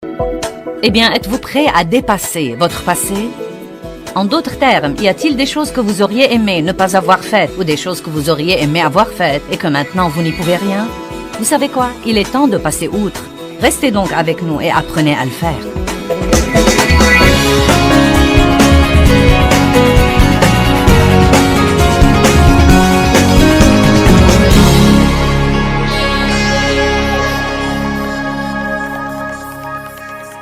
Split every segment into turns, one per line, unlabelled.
Eh bien, êtes-vous prêt à dépasser votre passé? En d'autres termes, y a-t-il des choses que vous auriez aimé ne pas avoir faites ou des choses que vous auriez aimé avoir faites et que maintenant vous n'y pouvez rien? Vous savez quoi? Il est temps de passer outre. Restez donc avec nous et apprenez à le faire.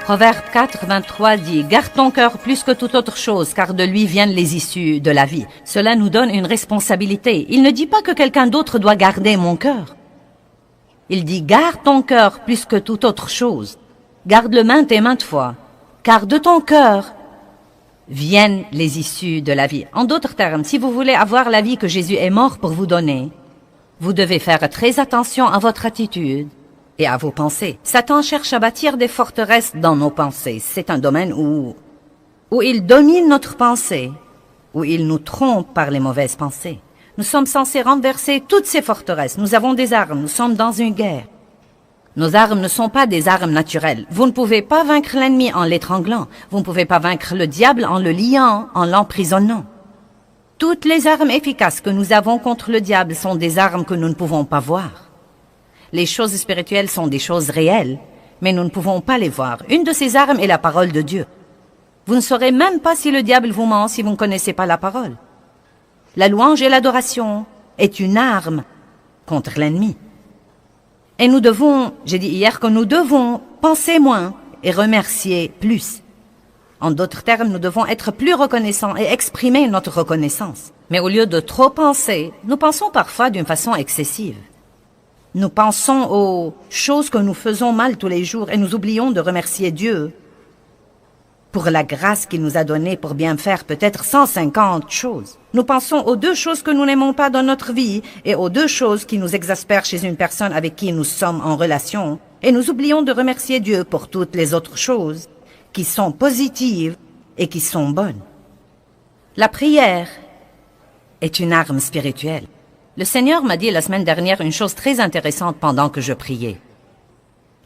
Proverbe 4, 23 dit « Garde ton cœur plus que toute autre chose, car de lui viennent les issues de la vie. » Cela nous donne une responsabilité. Il ne dit pas que quelqu'un d'autre doit garder mon cœur. Il dit « Garde ton cœur plus que toute autre chose. Garde-le maintes et maintes fois, car de ton cœur viennent les issues de la vie. » En d'autres termes, si vous voulez avoir la vie que Jésus est mort pour vous donner, vous devez faire très attention à votre attitude et à vos pensées. Satan cherche à bâtir des forteresses dans nos pensées. C'est un domaine où il domine notre pensée, où il nous trompe par les mauvaises pensées. Nous sommes censés renverser toutes ces forteresses. Nous avons des armes, nous sommes dans une guerre. Nos armes ne sont pas des armes naturelles. Vous ne pouvez pas vaincre l'ennemi en l'étranglant. Vous ne pouvez pas vaincre le diable en le liant, en l'emprisonnant. Toutes les armes efficaces que nous avons contre le diable sont des armes que nous ne pouvons pas voir. Les choses spirituelles sont des choses réelles, mais nous ne pouvons pas les voir. Une de ces armes est la parole de Dieu. Vous ne saurez même pas si le diable vous ment si vous ne connaissez pas la parole. La louange et l'adoration est une arme contre l'ennemi. Et nous devons, j'ai dit hier que nous devons penser moins et remercier plus. En d'autres termes, nous devons être plus reconnaissants et exprimer notre reconnaissance. Mais au lieu de trop penser, nous pensons parfois d'une façon excessive. Nous pensons aux choses que nous faisons mal tous les jours et nous oublions de remercier Dieu pour la grâce qu'il nous a donnée pour bien faire peut-être 150 choses. Nous pensons aux 2 choses que nous n'aimons pas dans notre vie et aux 2 choses qui nous exaspèrent chez une personne avec qui nous sommes en relation et nous oublions de remercier Dieu pour toutes les autres choses qui sont positives et qui sont bonnes. La prière est une arme spirituelle. Le Seigneur m'a dit la semaine dernière une chose très intéressante pendant que je priais.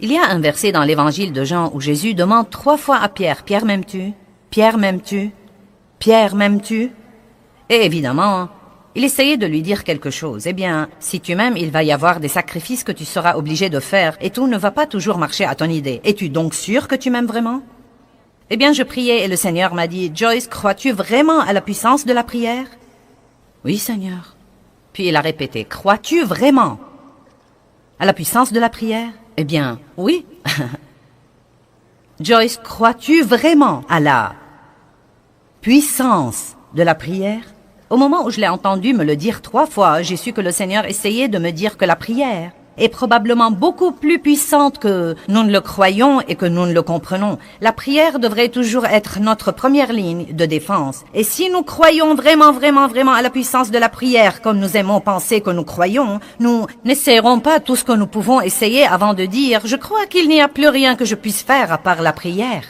Il y a un verset dans l'évangile de Jean où Jésus demande 3 fois à Pierre, « Pierre, m'aimes-tu? Pierre, m'aimes-tu? Pierre, m'aimes-tu? » Et évidemment, il essayait de lui dire quelque chose. Eh bien, si tu m'aimes, il va y avoir des sacrifices que tu seras obligé de faire et tout ne va pas toujours marcher à ton idée. Es-tu donc sûr que tu m'aimes vraiment? Eh bien, je priais et le Seigneur m'a dit, « Joyce, crois-tu vraiment à la puissance de la prière? » « Oui, Seigneur. » Puis il a répété, « Crois-tu vraiment à la puissance de la prière? » Eh bien, oui. Joyce, crois-tu vraiment à la puissance de la prière? Au moment où je l'ai entendu me le dire 3 fois, j'ai su que le Seigneur essayait de me dire que la prière est probablement beaucoup plus puissante que nous ne le croyons et que nous ne le comprenons. La prière devrait toujours être notre première ligne de défense. Et si nous croyons vraiment à la puissance de la prière, comme nous aimons penser que nous croyons, nous n'essayerons pas tout ce que nous pouvons essayer avant de dire « Je crois qu'il n'y a plus rien que je puisse faire à part la prière. »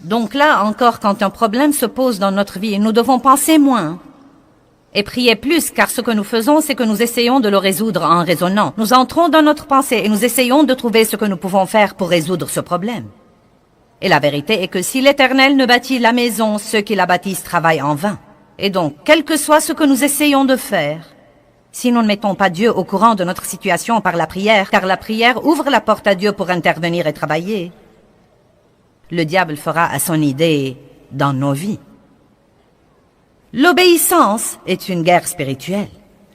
Donc là encore, quand un problème se pose dans notre vie, nous devons penser moins et prier plus, car ce que nous faisons, c'est que nous essayons de le résoudre en raisonnant. Nous entrons dans notre pensée et nous essayons de trouver ce que nous pouvons faire pour résoudre ce problème. Et la vérité est que si l'Éternel ne bâtit la maison, ceux qui la bâtissent travaillent en vain. Et donc, quel que soit ce que nous essayons de faire, si nous ne mettons pas Dieu au courant de notre situation par la prière, car la prière ouvre la porte à Dieu pour intervenir et travailler, le diable fera à son idée dans nos vies. L'obéissance est une guerre spirituelle.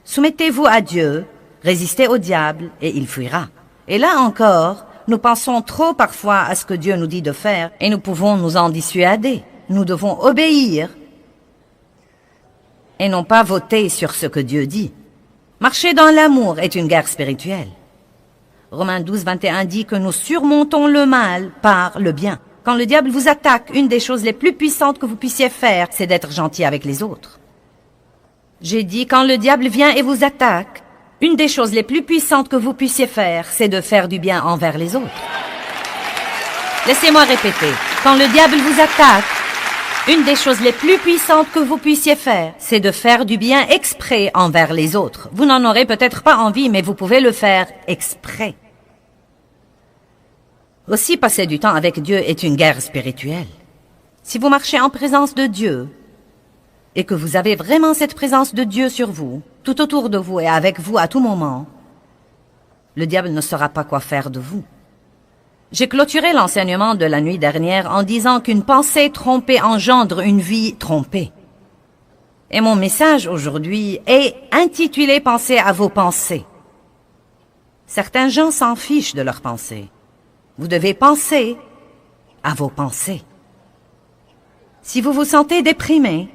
Soumettez-vous à Dieu, résistez au diable et il fuira. Et là encore, nous pensons trop parfois à ce que Dieu nous dit de faire et nous pouvons nous en dissuader. Nous devons obéir et non pas voter sur ce que Dieu dit. Marcher dans l'amour est une guerre spirituelle. Romains 12, 21 dit que nous surmontons le mal par le bien. Quand le diable vous attaque, une des choses les plus puissantes que vous puissiez faire, c'est d'être gentil avec les autres. J'ai dit, quand le diable vient et vous attaque, une des choses les plus puissantes que vous puissiez faire, c'est de faire du bien envers les autres. Laissez-moi répéter. Quand le diable vous attaque, une des choses les plus puissantes que vous puissiez faire, c'est de faire du bien exprès envers les autres. Vous n'en aurez peut-être pas envie, mais vous pouvez le faire exprès. Aussi, passer du temps avec Dieu est une guerre spirituelle. Si vous marchez en présence de Dieu, et que vous avez vraiment cette présence de Dieu sur vous, tout autour de vous et avec vous à tout moment, le diable ne saura pas quoi faire de vous. J'ai clôturé l'enseignement de la nuit dernière en disant qu'une pensée trompée engendre une vie trompée. Et mon message aujourd'hui est intitulé « Pensez à vos pensées ». Certains gens s'en fichent de leurs pensées. Vous devez penser à vos pensées. Si vous vous sentez déprimé,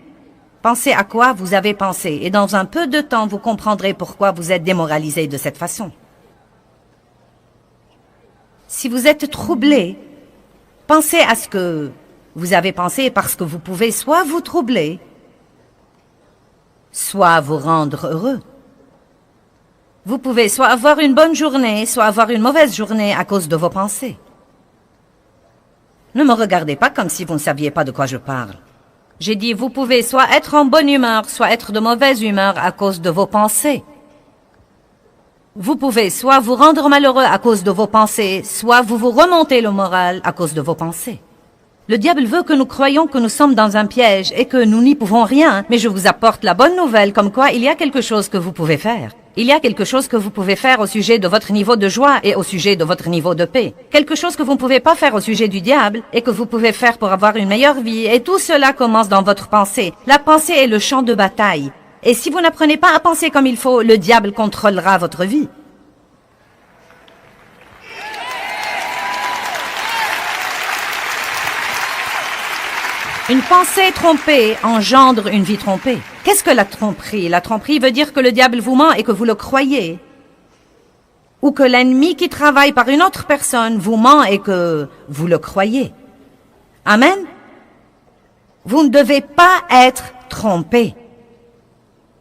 pensez à quoi vous avez pensé et dans un peu de temps, vous comprendrez pourquoi vous êtes démoralisé de cette façon. Si vous êtes troublé, pensez à ce que vous avez pensé parce que vous pouvez soit vous troubler, soit vous rendre heureux. Vous pouvez soit avoir une bonne journée, soit avoir une mauvaise journée à cause de vos pensées. Ne me regardez pas comme si vous ne saviez pas de quoi je parle. J'ai dit, vous pouvez soit être en bonne humeur, soit être de mauvaise humeur à cause de vos pensées. Vous pouvez soit vous rendre malheureux à cause de vos pensées, soit vous vous remontez le moral à cause de vos pensées. Le diable veut que nous croyions que nous sommes dans un piège et que nous n'y pouvons rien, mais je vous apporte la bonne nouvelle comme quoi il y a quelque chose que vous pouvez faire. Il y a quelque chose que vous pouvez faire au sujet de votre niveau de joie et au sujet de votre niveau de paix. Quelque chose que vous ne pouvez pas faire au sujet du diable et que vous pouvez faire pour avoir une meilleure vie. Et tout cela commence dans votre pensée. La pensée est le champ de bataille. Et si vous n'apprenez pas à penser comme il faut, le diable contrôlera votre vie. Une pensée trompée engendre une vie trompée. Qu'est-ce que la tromperie? La tromperie veut dire que le diable vous ment et que vous le croyez. Ou que l'ennemi qui travaille par une autre personne vous ment et que vous le croyez. Amen? Vous ne devez pas être trompé.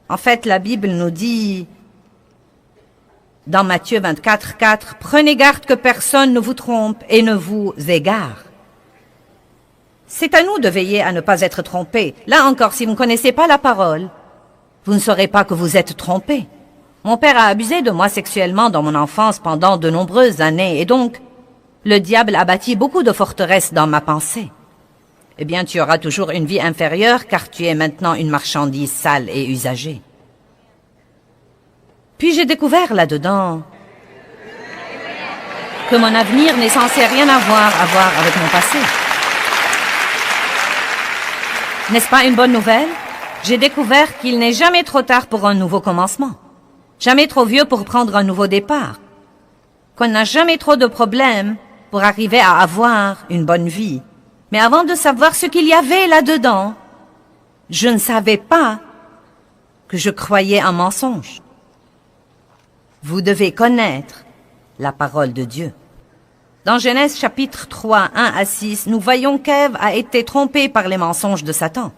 En fait, la Bible nous dit, dans Matthieu 24, 4, « Prenez garde que personne ne vous trompe et ne vous égare. » C'est à nous de veiller à ne pas être trompés. Là encore, si vous ne connaissez pas la parole, vous ne saurez pas que vous êtes trompés. Mon père a abusé de moi sexuellement dans mon enfance pendant de nombreuses années, et donc, le diable a bâti beaucoup de forteresses dans ma pensée. Eh bien, tu auras toujours une vie inférieure, car tu es maintenant une marchandise sale et usagée. Puis j'ai découvert là-dedans que mon avenir n'est censé rien à voir avec mon passé. N'est-ce pas une bonne nouvelle? J'ai découvert qu'il n'est jamais trop tard pour un nouveau commencement. Jamais trop vieux pour prendre un nouveau départ. Qu'on n'a jamais trop de problèmes pour arriver à avoir une bonne vie. Mais avant de savoir ce qu'il y avait là-dedans, je ne savais pas que je croyais un mensonge. Vous devez connaître la parole de Dieu. Dans Genèse chapitre 3, 1 à 6, nous voyons qu'Ève a été trompée par les mensonges de Satan.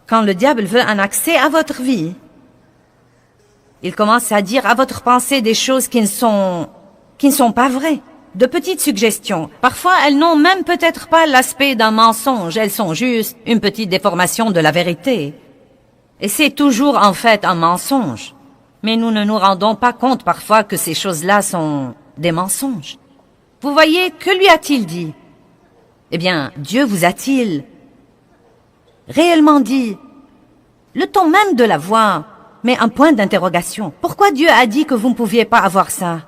Quand le diable veut un accès à votre vie, il commence à dire à votre pensée des choses qui ne sont pas vraies. De petites suggestions. Parfois, elles n'ont même peut-être pas l'aspect d'un mensonge. Elles sont juste une petite déformation de la vérité. Et c'est toujours en fait un mensonge. Mais nous ne nous rendons pas compte parfois que ces choses-là sont des mensonges. Vous voyez, que lui a-t-il dit? Eh bien, Dieu vous a-t-il réellement dit? Le ton même de la voix, mais un point d'interrogation. Pourquoi Dieu a dit que vous ne pouviez pas avoir ça?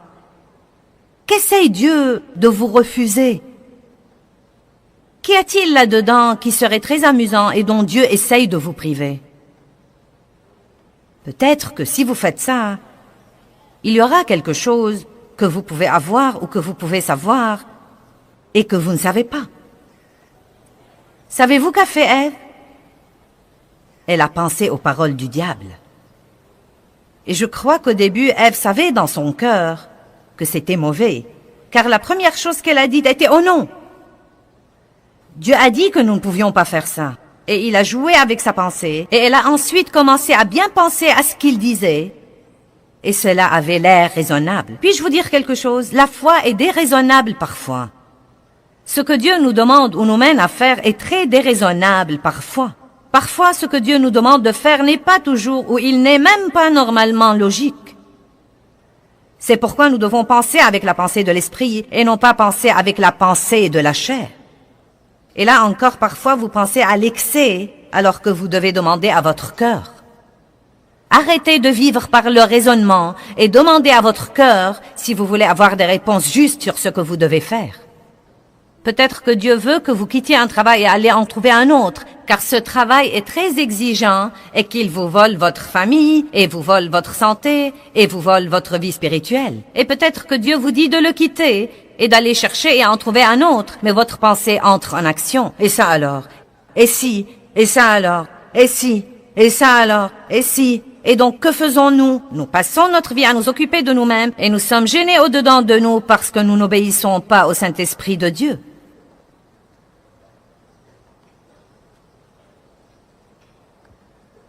Qu'essaye Dieu de vous refuser? Qu'y a-t-il là-dedans qui serait très amusant et dont Dieu essaye de vous priver? Peut-être que si vous faites ça, il y aura quelque chose que vous pouvez avoir ou que vous pouvez savoir et que vous ne savez pas. Savez-vous qu'a fait Ève? Elle a pensé aux paroles du diable. Et je crois qu'au début, Ève savait dans son cœur que c'était mauvais, car la première chose qu'elle a dite était « Oh non !» Dieu a dit que nous ne pouvions pas faire ça. Et il a joué avec sa pensée, et elle a ensuite commencé à bien penser à ce qu'il disait, et cela avait l'air raisonnable. Puis-je vous dire quelque chose? La foi est déraisonnable parfois. Ce que Dieu nous demande ou nous mène à faire est très déraisonnable parfois. Parfois, ce que Dieu nous demande de faire n'est pas toujours ou il n'est même pas normalement logique. C'est pourquoi nous devons penser avec la pensée de l'esprit et non pas penser avec la pensée de la chair. Et là encore, parfois, vous pensez à l'excès alors que vous devez demander à votre cœur. Arrêtez de vivre par le raisonnement et demandez à votre cœur si vous voulez avoir des réponses justes sur ce que vous devez faire. Peut-être que Dieu veut que vous quittiez un travail et allez en trouver un autre, car ce travail est très exigeant et qu'il vous vole votre famille, et vous vole votre santé, et vous vole votre vie spirituelle. Et peut-être que Dieu vous dit de le quitter et d'aller chercher et en trouver un autre, mais votre pensée entre en action. Et ça alors? Et si? Et ça alors? Et si? Et ça alors? Et si? Et donc, que faisons-nous? Nous passons notre vie à nous occuper de nous-mêmes et nous sommes gênés au-dedans de nous parce que nous n'obéissons pas au Saint-Esprit de Dieu.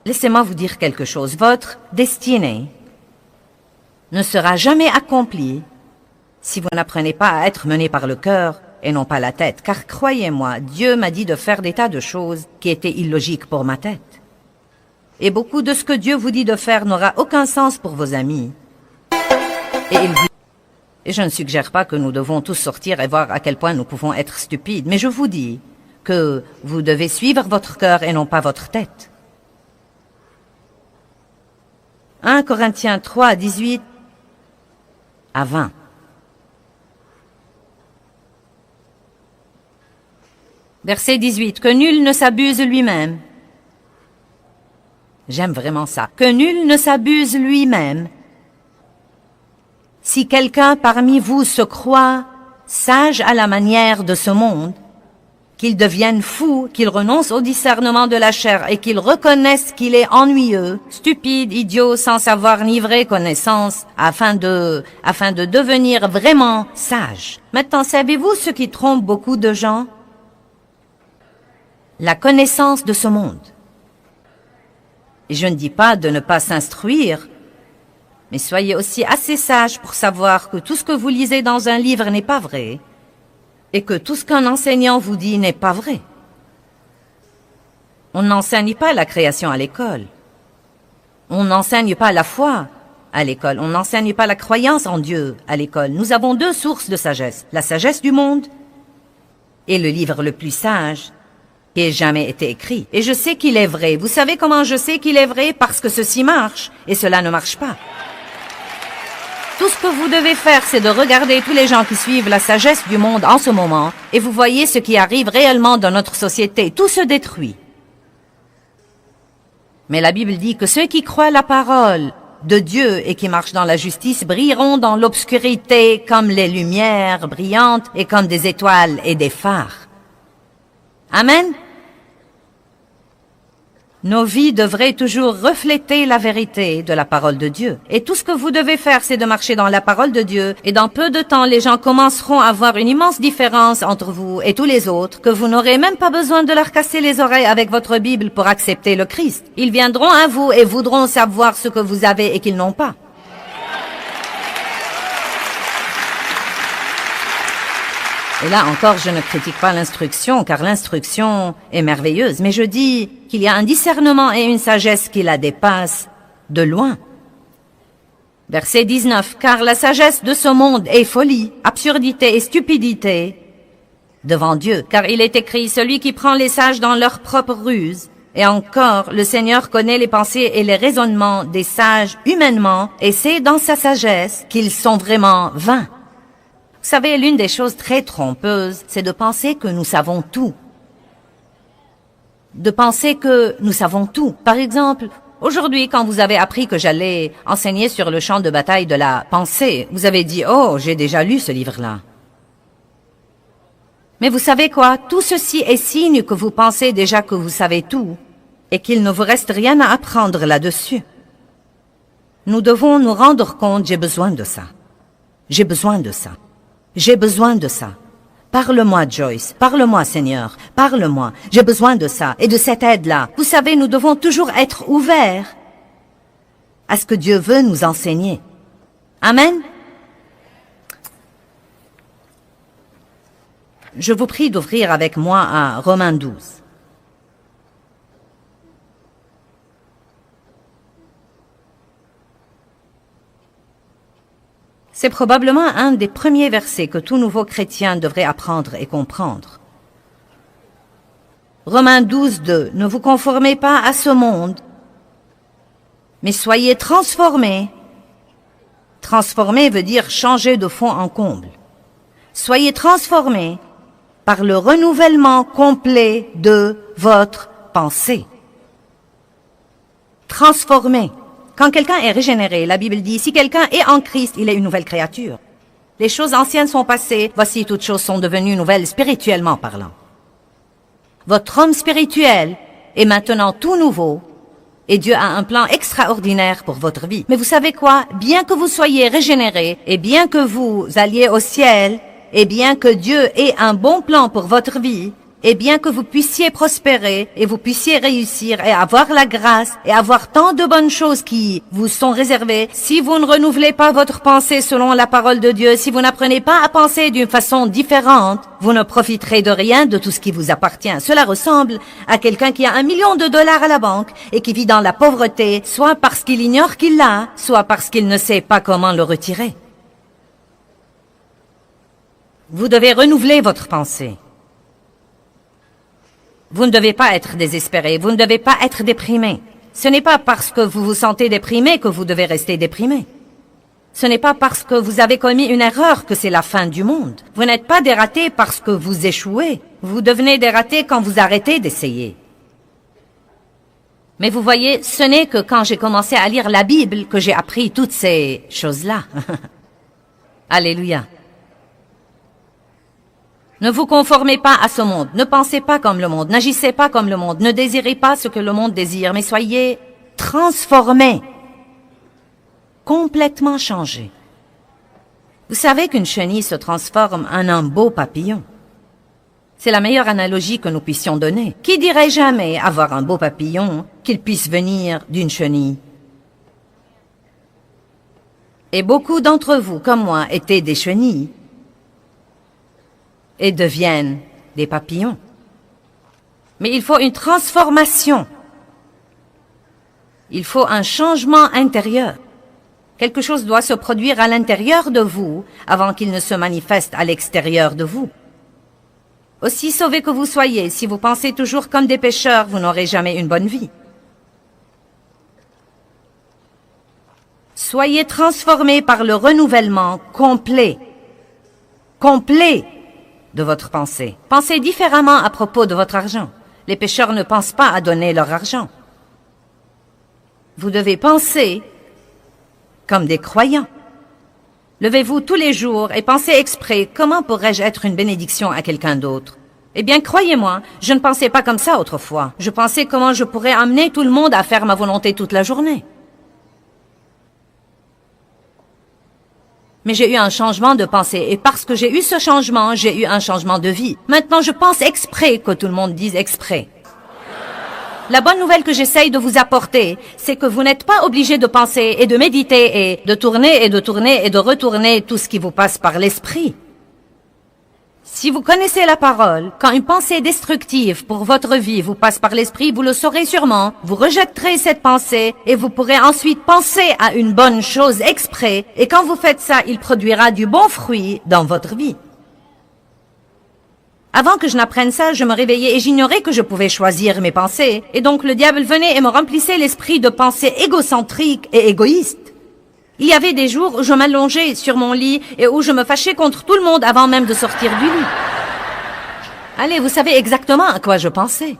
Laissez-moi vous dire quelque chose. Votre destinée ne sera jamais accomplie si vous n'apprenez pas à être mené par le cœur et non pas la tête. Car croyez-moi, Dieu m'a dit de faire des tas de choses qui étaient illogiques pour ma tête. Et beaucoup de ce que Dieu vous dit de faire n'aura aucun sens pour vos amis. Et je ne suggère pas que nous devons tous sortir et voir à quel point nous pouvons être stupides, mais je vous dis que vous devez suivre votre cœur et non pas votre tête. 1 Corinthiens 3, 18 à 20. Verset 18. Que nul ne s'abuse lui-même. J'aime vraiment ça. Que nul ne s'abuse lui-même. Si quelqu'un parmi vous se croit sage à la manière de ce monde, qu'il devienne fou, qu'il renonce au discernement de la chair et qu'il reconnaisse qu'il est ennuyeux, stupide, idiot, sans savoir ni vraie connaissance, afin de devenir vraiment sage. Maintenant, savez-vous ce qui trompe beaucoup de gens? La connaissance de ce monde. Et je ne dis pas de ne pas s'instruire, mais soyez aussi assez sage pour savoir que tout ce que vous lisez dans un livre n'est pas vrai, et que tout ce qu'un enseignant vous dit n'est pas vrai. On n'enseigne pas la création à l'école. On n'enseigne pas la foi à l'école. On n'enseigne pas la croyance en Dieu à l'école. Nous avons deux sources de sagesse. La sagesse du monde et le livre le plus sage qui ait jamais été écrit. Et je sais qu'il est vrai. Vous savez comment je sais qu'il est vrai? Parce que ceci marche et cela ne marche pas. Tout ce que vous devez faire, c'est de regarder tous les gens qui suivent la sagesse du monde en ce moment, et vous voyez ce qui arrive réellement dans notre société. Tout se détruit. Mais la Bible dit que ceux qui croient la parole de Dieu et qui marchent dans la justice brilleront dans l'obscurité comme les lumières brillantes et comme des étoiles et des phares. Amen. Nos vies devraient toujours refléter la vérité de la parole de Dieu. Et tout ce que vous devez faire, c'est de marcher dans la parole de Dieu. Et dans peu de temps, les gens commenceront à voir une immense différence entre vous et tous les autres, que vous n'aurez même pas besoin de leur casser les oreilles avec votre Bible pour accepter le Christ. Ils viendront à vous et voudront savoir ce que vous avez et qu'ils n'ont pas. Et là encore, je ne critique pas l'instruction, car l'instruction est merveilleuse, mais je dis qu'il y a un discernement et une sagesse qui la dépassent de loin. Verset 19. Car la sagesse de ce monde est folie, absurdité et stupidité devant Dieu. Car il est écrit, celui qui prend les sages dans leur propre ruse. Et encore, le Seigneur connaît les pensées et les raisonnements des sages humainement, et c'est dans sa sagesse qu'ils sont vraiment vains. Vous savez, l'une des choses très trompeuses, c'est de penser que nous savons tout. De penser que nous savons tout. Par exemple, aujourd'hui, quand vous avez appris que j'allais enseigner sur le champ de bataille de la pensée, vous avez dit « Oh, j'ai déjà lu ce livre-là ». Mais vous savez quoi? Tout ceci est signe que vous pensez déjà que vous savez tout et qu'il ne vous reste rien à apprendre là-dessus. Nous devons nous rendre compte, j'ai besoin de ça. J'ai besoin de ça. J'ai besoin de ça. Parle-moi, Joyce. Parle-moi, Seigneur. Parle-moi. J'ai besoin de ça et de cette aide-là. Vous savez, nous devons toujours être ouverts à ce que Dieu veut nous enseigner. Amen. Je vous prie d'ouvrir avec moi à Romains 12. C'est probablement un des premiers versets que tout nouveau chrétien devrait apprendre et comprendre. Romains 12, 2. Ne vous conformez pas à ce monde, mais soyez transformés. Transformer veut dire changer de fond en comble. Soyez transformés par le renouvellement complet de votre pensée. Transformé. Quand quelqu'un est régénéré, la Bible dit, si quelqu'un est en Christ, il est une nouvelle créature. Les choses anciennes sont passées, voici toutes choses sont devenues nouvelles spirituellement parlant. Votre homme spirituel est maintenant tout nouveau et Dieu a un plan extraordinaire pour votre vie. Mais vous savez quoi? Bien que vous soyez régénéré et bien que vous alliez au ciel et bien que Dieu ait un bon plan pour votre vie, et bien que vous puissiez prospérer et vous puissiez réussir et avoir la grâce et avoir tant de bonnes choses qui vous sont réservées, si vous ne renouvelez pas votre pensée selon la parole de Dieu, si vous n'apprenez pas à penser d'une façon différente, vous ne profiterez de rien de tout ce qui vous appartient. Cela ressemble à quelqu'un qui a $1 million à la banque et qui vit dans la pauvreté, soit parce qu'il ignore qu'il l'a, soit parce qu'il ne sait pas comment le retirer. Vous devez renouveler votre pensée. Vous ne devez pas être désespéré, vous ne devez pas être déprimé. Ce n'est pas parce que vous vous sentez déprimé que vous devez rester déprimé. Ce n'est pas parce que vous avez commis une erreur que c'est la fin du monde. Vous n'êtes pas dératé parce que vous échouez. Vous devenez dératé quand vous arrêtez d'essayer. Mais vous voyez, ce n'est que quand j'ai commencé à lire la Bible que j'ai appris toutes ces choses-là. Alléluia. Ne vous conformez pas à ce monde, ne pensez pas comme le monde, n'agissez pas comme le monde, ne désirez pas ce que le monde désire, mais soyez transformés, complètement changés. Vous savez qu'une chenille se transforme en un beau papillon. C'est la meilleure analogie que nous puissions donner. Qui dirait jamais avoir un beau papillon qu'il puisse venir d'une chenille? Et beaucoup d'entre vous, comme moi, étaient des chenilles et deviennent des papillons. Mais il faut une transformation. Il faut un changement intérieur. Quelque chose doit se produire à l'intérieur de vous avant qu'il ne se manifeste à l'extérieur de vous. Aussi sauvés que vous soyez, si vous pensez toujours comme des pécheurs, vous n'aurez jamais une bonne vie. Soyez transformés par le renouvellement complet de votre pensée. Pensez différemment à propos de votre argent. Les pécheurs ne pensent pas à donner leur argent. Vous devez penser comme des croyants. Levez-vous tous les jours et pensez exprès, comment pourrais-je être une bénédiction à quelqu'un d'autre? Eh bien, croyez-moi, je ne pensais pas comme ça autrefois. Je pensais comment je pourrais amener tout le monde à faire ma volonté toute la journée. Mais j'ai eu un changement de pensée et parce que j'ai eu ce changement, j'ai eu un changement de vie. Maintenant, je pense exprès que tout le monde dise exprès. La bonne nouvelle que j'essaye de vous apporter, c'est que vous n'êtes pas obligé de penser et de méditer et de tourner et de tourner et de retourner tout ce qui vous passe par l'esprit. Si vous connaissez la parole, quand une pensée destructive pour votre vie vous passe par l'esprit, vous le saurez sûrement, vous rejetterez cette pensée et vous pourrez ensuite penser à une bonne chose exprès et quand vous faites ça, il produira du bon fruit dans votre vie. Avant que je n'apprenne ça, je me réveillais et j'ignorais que je pouvais choisir mes pensées. Et donc le diable venait et me remplissait l'esprit de pensées égocentriques et égoïstes. Il y avait des jours où je m'allongeais sur mon lit et où je me fâchais contre tout le monde avant même de sortir du lit. Allez, vous savez exactement à quoi je pensais.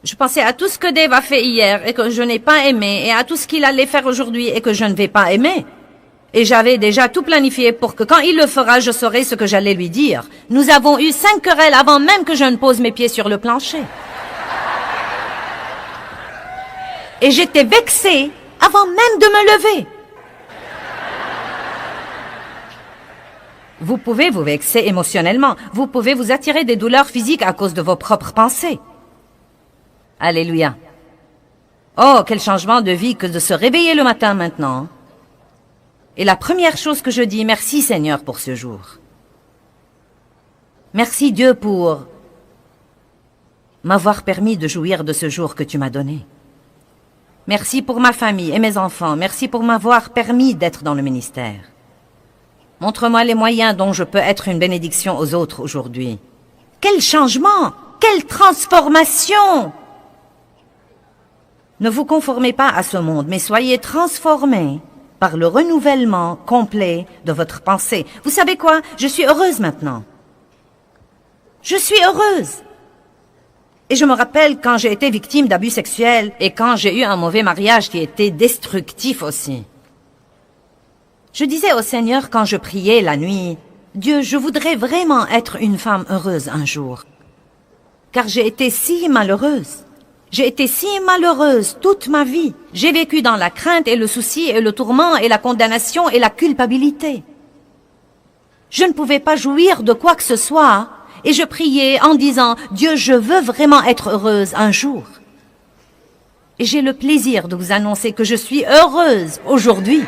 Je pensais à tout ce que Dave a fait hier et que je n'ai pas aimé et à tout ce qu'il allait faire aujourd'hui et que je ne vais pas aimer. Et j'avais déjà tout planifié pour que quand il le fera, je saurai ce que j'allais lui dire. Nous avons eu 5 querelles avant même que je ne pose mes pieds sur le plancher. Et j'étais vexée avant même de me lever. Vous pouvez vous vexer émotionnellement. Vous pouvez vous attirer des douleurs physiques à cause de vos propres pensées. Alléluia. Oh, quel changement de vie que de se réveiller le matin maintenant. Et la première chose que je dis, merci Seigneur pour ce jour. Merci Dieu pour m'avoir permis de jouir de ce jour que tu m'as donné. Merci pour ma famille et mes enfants. Merci pour m'avoir permis d'être dans le ministère. Montre-moi les moyens dont je peux être une bénédiction aux autres aujourd'hui. Quel changement! Quelle transformation! Ne vous conformez pas à ce monde, mais soyez transformés par le renouvellement complet de votre pensée. Vous savez quoi? Je suis heureuse maintenant. Je suis heureuse. Et je me rappelle quand j'ai été victime d'abus sexuels et quand j'ai eu un mauvais mariage qui était destructif aussi. Je disais au Seigneur quand je priais la nuit, « Dieu, je voudrais vraiment être une femme heureuse un jour. » Car j'ai été si malheureuse. J'ai été si malheureuse toute ma vie. J'ai vécu dans la crainte et le souci et le tourment et la condamnation et la culpabilité. Je ne pouvais pas jouir de quoi que ce soit et je priais en disant « Dieu, je veux vraiment être heureuse un jour. » Et j'ai le plaisir de vous annoncer que je suis heureuse aujourd'hui.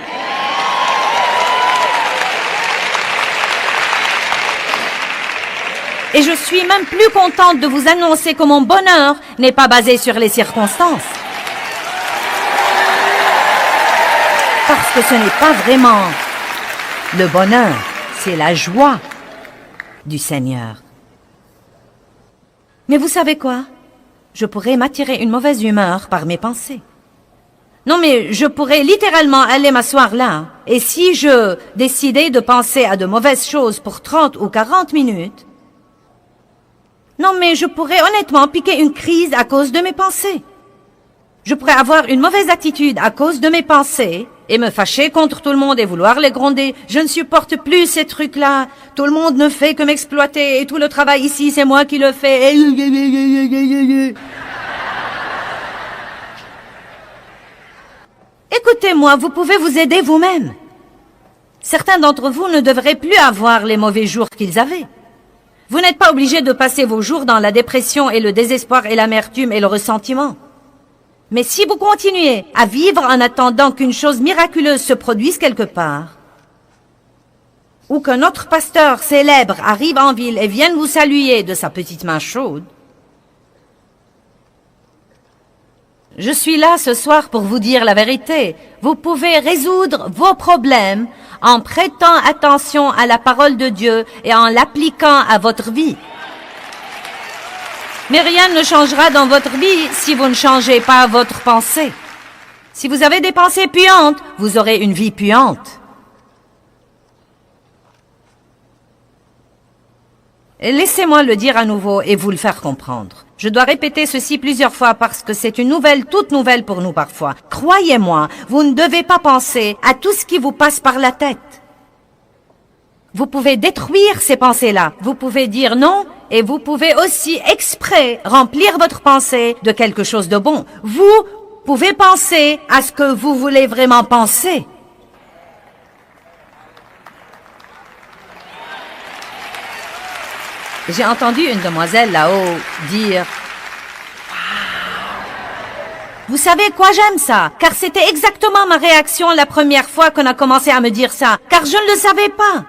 Et je suis même plus contente de vous annoncer que mon bonheur n'est pas basé sur les circonstances. Parce que ce n'est pas vraiment le bonheur, c'est la joie du Seigneur. Mais vous savez quoi? Je pourrais m'attirer une mauvaise humeur par mes pensées. Non, mais je pourrais littéralement aller m'asseoir là, et si je décidais de penser à de mauvaises choses pour 30 ou 40 minutes, non, mais je pourrais honnêtement piquer une crise à cause de mes pensées. Je pourrais avoir une mauvaise attitude à cause de mes pensées et me fâcher contre tout le monde et vouloir les gronder. Je ne supporte plus ces trucs-là. Tout le monde ne fait que m'exploiter et tout le travail ici, c'est moi qui le fais. Écoutez-moi, vous pouvez vous aider vous-même. Certains d'entre vous ne devraient plus avoir les mauvais jours qu'ils avaient. Vous n'êtes pas obligé de passer vos jours dans la dépression et le désespoir et l'amertume et le ressentiment. Mais si vous continuez à vivre en attendant qu'une chose miraculeuse se produise quelque part, ou qu'un autre pasteur célèbre arrive en ville et vienne vous saluer de sa petite main chaude, je suis là ce soir pour vous dire la vérité. Vous pouvez résoudre vos problèmes en prêtant attention à la parole de Dieu et en l'appliquant à votre vie. Mais rien ne changera dans votre vie si vous ne changez pas votre pensée. Si vous avez des pensées puantes, vous aurez une vie puante. Laissez-moi le dire à nouveau et vous le faire comprendre. Je dois répéter ceci plusieurs fois parce que c'est une nouvelle toute nouvelle pour nous parfois. Croyez-moi, vous ne devez pas penser à tout ce qui vous passe par la tête. Vous pouvez détruire ces pensées-là. Vous pouvez dire non et vous pouvez aussi exprès remplir votre pensée de quelque chose de bon. Vous pouvez penser à ce que vous voulez vraiment penser. J'ai entendu une demoiselle là-haut dire « Vous savez quoi, j'aime ça, car c'était exactement ma réaction la première fois qu'on a commencé à me dire ça, car je ne le savais pas. »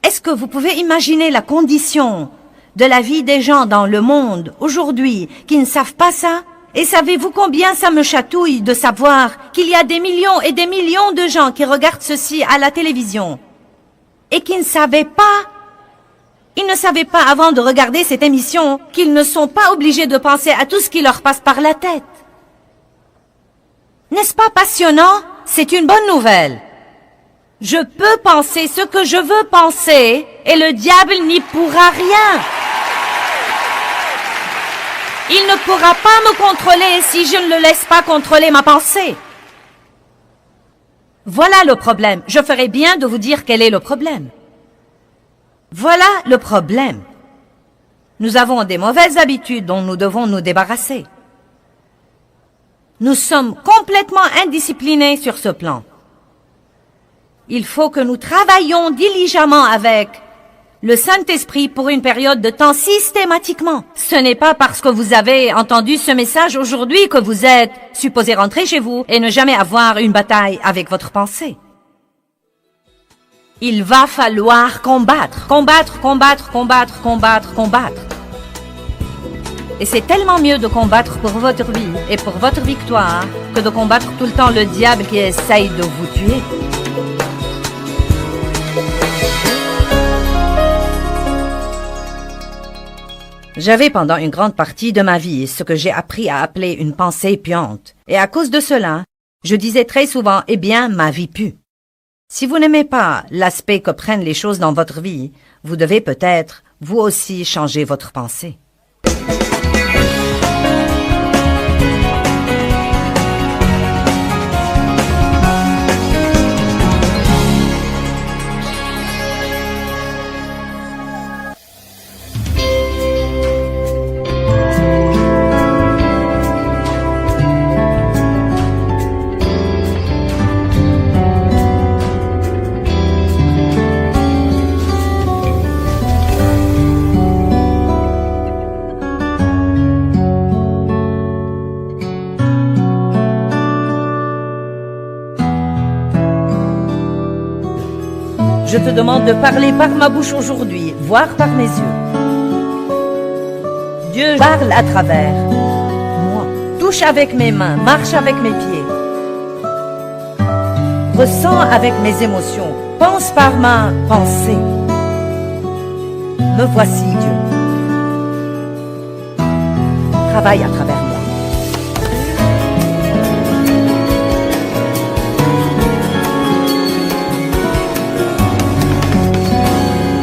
Est-ce que vous pouvez imaginer la condition de la vie des gens dans le monde aujourd'hui qui ne savent pas ça? Et savez-vous combien ça me chatouille de savoir qu'il y a des millions et des millions de gens qui regardent ceci à la télévision et qui ne savaient pas. Ils ne savaient pas avant de regarder cette émission qu'ils ne sont pas obligés de penser à tout ce qui leur passe par la tête. N'est-ce pas passionnant? C'est une bonne nouvelle. Je peux penser ce que je veux penser et le diable n'y pourra rien. Il ne pourra pas me contrôler si je ne le laisse pas contrôler ma pensée. Voilà le problème. Je ferais bien de vous dire quel est le problème. Voilà le problème. Nous avons des mauvaises habitudes dont nous devons nous débarrasser. Nous sommes complètement indisciplinés sur ce plan. Il faut que nous travaillions diligemment avec le Saint-Esprit pour une période de temps systématiquement. Ce n'est pas parce que vous avez entendu ce message aujourd'hui que vous êtes supposé rentrer chez vous et ne jamais avoir une bataille avec votre pensée. Il va falloir combattre, combattre, combattre, combattre, combattre, combattre. Et c'est tellement mieux de combattre pour votre vie et pour votre victoire que de combattre tout le temps le diable qui essaye de vous tuer. J'avais pendant une grande partie de ma vie ce que j'ai appris à appeler une pensée puante. Et à cause de cela, je disais très souvent, eh bien, ma vie pue. Si vous n'aimez pas l'aspect que prennent les choses dans votre vie, vous devez peut-être, vous aussi, changer votre pensée. Je te demande de parler par ma bouche aujourd'hui, voire par mes yeux. Dieu parle à travers moi, touche avec mes mains, marche avec mes pieds, ressent avec mes émotions, pense par ma pensée. Me voici, Dieu. Travaille à travers moi.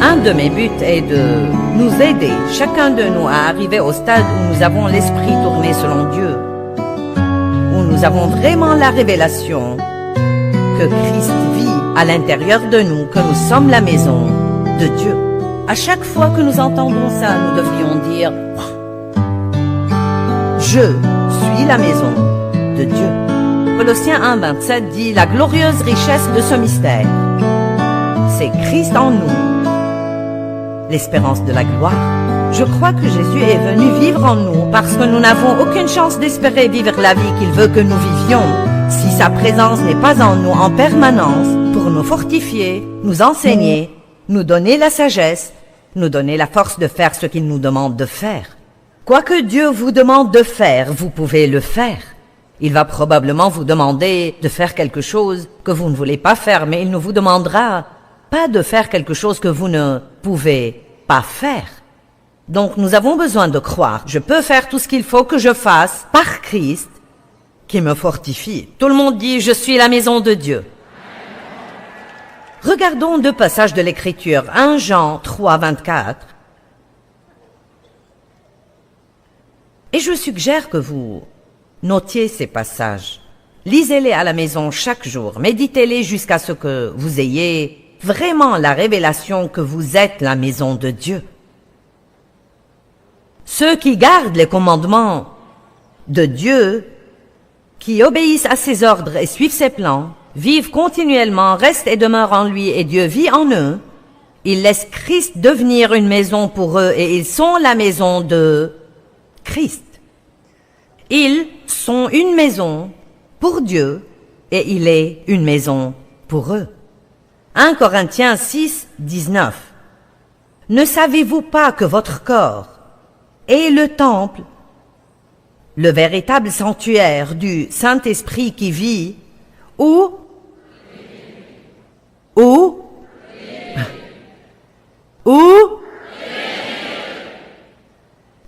Un de mes buts est de nous aider, chacun de nous, à arriver au stade où nous avons l'esprit tourné selon Dieu, où nous avons vraiment la révélation que Christ vit à l'intérieur de nous, que nous sommes la maison de Dieu. À chaque fois que nous entendons ça, nous devrions dire « Je suis la maison de Dieu ». Colossiens 1,27 dit « La glorieuse richesse de ce mystère, c'est Christ en nous, l'espérance de la gloire. » Je crois que Jésus est venu vivre en nous parce que nous n'avons aucune chance d'espérer vivre la vie qu'il veut que nous vivions si sa présence n'est pas en nous en permanence pour nous fortifier, nous enseigner, nous donner la sagesse, nous donner la force de faire ce qu'il nous demande de faire. Quoi que Dieu vous demande de faire, vous pouvez le faire. Il va probablement vous demander de faire quelque chose que vous ne voulez pas faire, mais il ne vous demandera pas de faire quelque chose que vous ne pouvez pas faire. Donc nous avons besoin de croire. Je peux faire tout ce qu'il faut que je fasse par Christ qui me fortifie. Tout le monde dit « Je suis la maison de Dieu ». Regardons deux passages de l'Écriture. 1 Jean 3, 24. Et je suggère que vous notiez ces passages. Lisez-les à la maison chaque jour. Méditez-les jusqu'à ce que vous ayez vraiment la révélation que vous êtes la maison de Dieu. Ceux qui gardent les commandements de Dieu, qui obéissent à ses ordres et suivent ses plans, vivent continuellement, restent et demeurent en lui et Dieu vit en eux. Ils laissent Christ devenir une maison pour eux et ils sont la maison de Christ. Ils sont une maison pour Dieu et il est une maison pour eux. 1 Corinthiens 6, 19. Ne savez-vous pas que votre corps est le temple, le véritable sanctuaire du Saint-Esprit qui vit, où